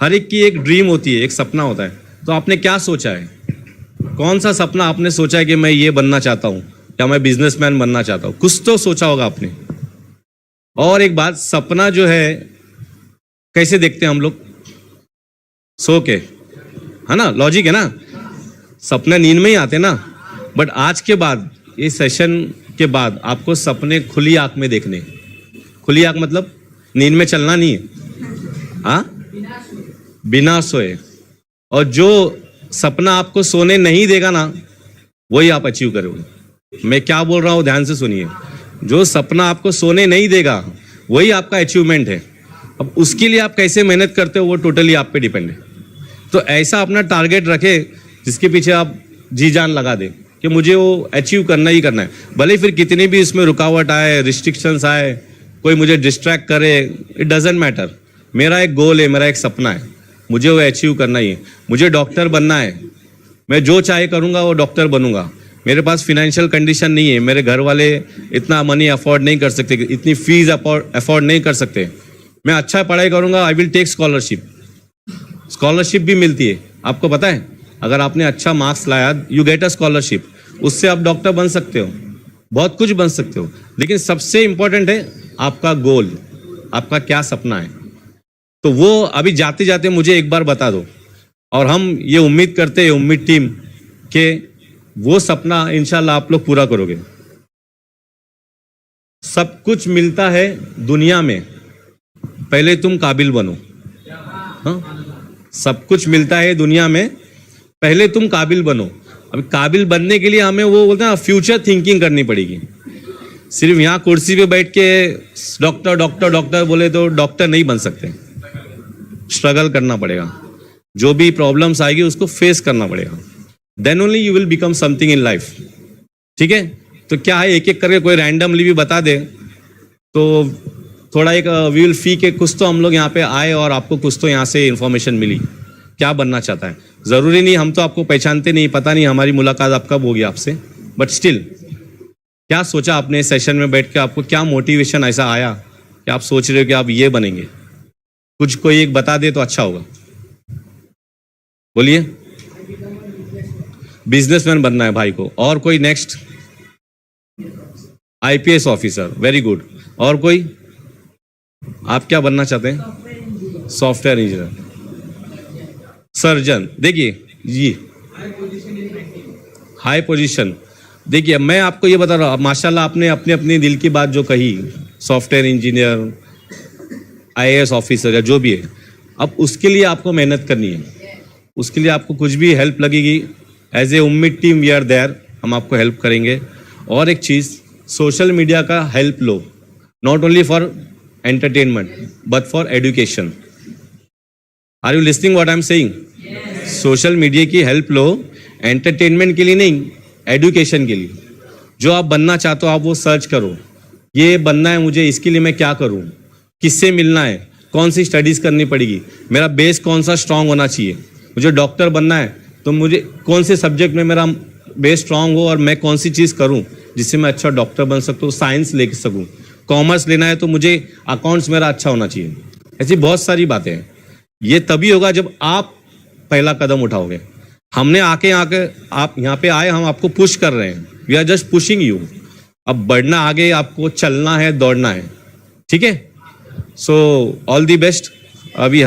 हर एक की एक ड्रीम होती है, एक सपना होता है। तो आपने क्या सोचा है? कौन सा सपना आपने सोचा है कि मैं ये बनना चाहता हूँ या मैं बिजनेसमैन बनना चाहता हूँ? कुछ तो सोचा होगा आपने। और एक बात, सपना जो है कैसे देखते हैं हम लोग? सो के, है ना, लॉजिक है ना, सपने नींद में ही आते ना। बट आज के बाद, इस सेशन के बाद आपको सपने खुली आंख में देखने। खुली आंख मतलब नींद में चलना नहीं है, हाँ, बिना सोए। और जो सपना आपको सोने नहीं देगा ना, वही आप अचीव करोगे। मैं क्या बोल रहा हूँ ध्यान से सुनिए। जो सपना आपको सोने नहीं देगा वही आपका अचीवमेंट है। अब उसके लिए आप कैसे मेहनत करते हो वो टोटली आप पे डिपेंड है। तो ऐसा अपना टारगेट रखे जिसके पीछे आप जी जान लगा दें कि मुझे वो अचीव करना ही करना है। भले फिर कितनी भी इसमें रुकावट आए, रिस्ट्रिक्शंस आए, कोई मुझे डिस्ट्रैक्ट करे, इट डजेंट मैटर। मेरा एक गोल है, मेरा एक सपना है, मुझे वो अचीव करना ही है। मुझे डॉक्टर बनना है, मैं जो चाहे करूँगा वो डॉक्टर बनूंगा। मेरे पास फिनेंशियल कंडीशन नहीं है, मेरे घर वाले इतना मनी अफोर्ड नहीं कर सकते, इतनी फीस अफोर्ड नहीं कर सकते। मैं अच्छा पढ़ाई करूँगा, I will take scholarship. Scholarship भी मिलती है, आपको पता है। अगर आपने अच्छा मार्क्स लाया, यू गेट अ स्कॉलरशिप, उससे आप डॉक्टर बन सकते हो, बहुत कुछ बन सकते हो। लेकिन सबसे इंपॉर्टेंट है आपका गोल, आपका क्या सपना है। तो वो अभी जाते जाते मुझे एक बार बता दो, और हम ये उम्मीद करते हैं, उम्मीद टीम, कि वो सपना इंशाल्लाह आप लोग पूरा करोगे। सब कुछ मिलता है दुनिया में, पहले तुम काबिल बनो। हाँ, सब कुछ मिलता है दुनिया में, पहले तुम काबिल बनो। अब काबिल बनने के लिए हमें वो बोलते हैं फ्यूचर थिंकिंग करनी पड़ेगी। सिर्फ यहाँ कुर्सी पे बैठ के डॉक्टर डॉक्टर डॉक्टर बोले तो डॉक्टर नहीं बन सकते। स्ट्रगल करना पड़ेगा, जो भी प्रॉब्लम्स आएगी उसको फेस करना पड़ेगा, then only you will become something in life. ठीक है, तो क्या है, एक एक करके कोई रैंडमली भी बता दे तो थोड़ा एक वी विल फी के कुछ तो हम लोग यहाँ पे आए और आपको कुछ तो यहाँ से इंफॉर्मेशन मिली क्या बनना चाहता है। ज़रूरी नहीं, हम तो आपको पहचानते नहीं, पता नहीं हमारी मुलाकात आप कब होगी आपसे, बट स्टिल क्या सोचा आपने सेशन में बैठ के, आपको क्या मोटिवेशन ऐसा आया कि आप सोच रहे हो कि आप ये बनेंगे? कुछ कोई एक बता दे तो अच्छा होगा, बोलिए। बिजनेसमैन बनना है भाई को। और कोई next? IPS officer, very good. और कोई? आप क्या बनना चाहते हैं? Software engineer, surgeon. देखिए जी, हाई पोजीशन। देखिए मैं आपको ये बता रहा हूँ, माशाल्लाह आपने अपने अपने दिल की बात जो कही, सॉफ्टवेयर इंजीनियर, IAS ऑफिसर या जो भी है, अब उसके लिए आपको मेहनत करनी है। उसके लिए आपको कुछ भी हेल्प लगेगी, as a Ummeed team we are there, हम आपको हेल्प करेंगे। और एक चीज़, सोशल मीडिया का हेल्प लो, not only for entertainment but for education. Are you listening what I am saying? Social media की हेल्प लो, एंटरटेनमेंट के लिए नहीं, एजुकेशन के लिए। जो आप बनना चाहते हो आप वो सर्च करो, ये बनना है मुझे, इसके लिए मैं क्या करूं, किससे मिलना है, कौन सी स्टडीज़ करनी पड़ेगी, मेरा बेस कौन सा स्ट्रांग होना चाहिए, मुझे डॉक्टर बनना है तो मुझे कौन से सब्जेक्ट में मेरा बेस स्ट्रांग हो और मैं कौन सी चीज़ करूं जिससे मैं अच्छा डॉक्टर बन सकूं, साइंस ले सकूं, कॉमर्स लेना है तो मुझे अकाउंट्स मेरा अच्छा होना चाहिए। ऐसी बहुत सारी बातें हैं। ये तभी होगा जब आप पहला कदम उठाओगे। हमने आके आप यहाँ पे आए, हम आपको पुश कर रहे हैं, we are just pushing you. अब बढ़ना आगे, आपको चलना है, दौड़ना है, ठीक है। So all the best. अभी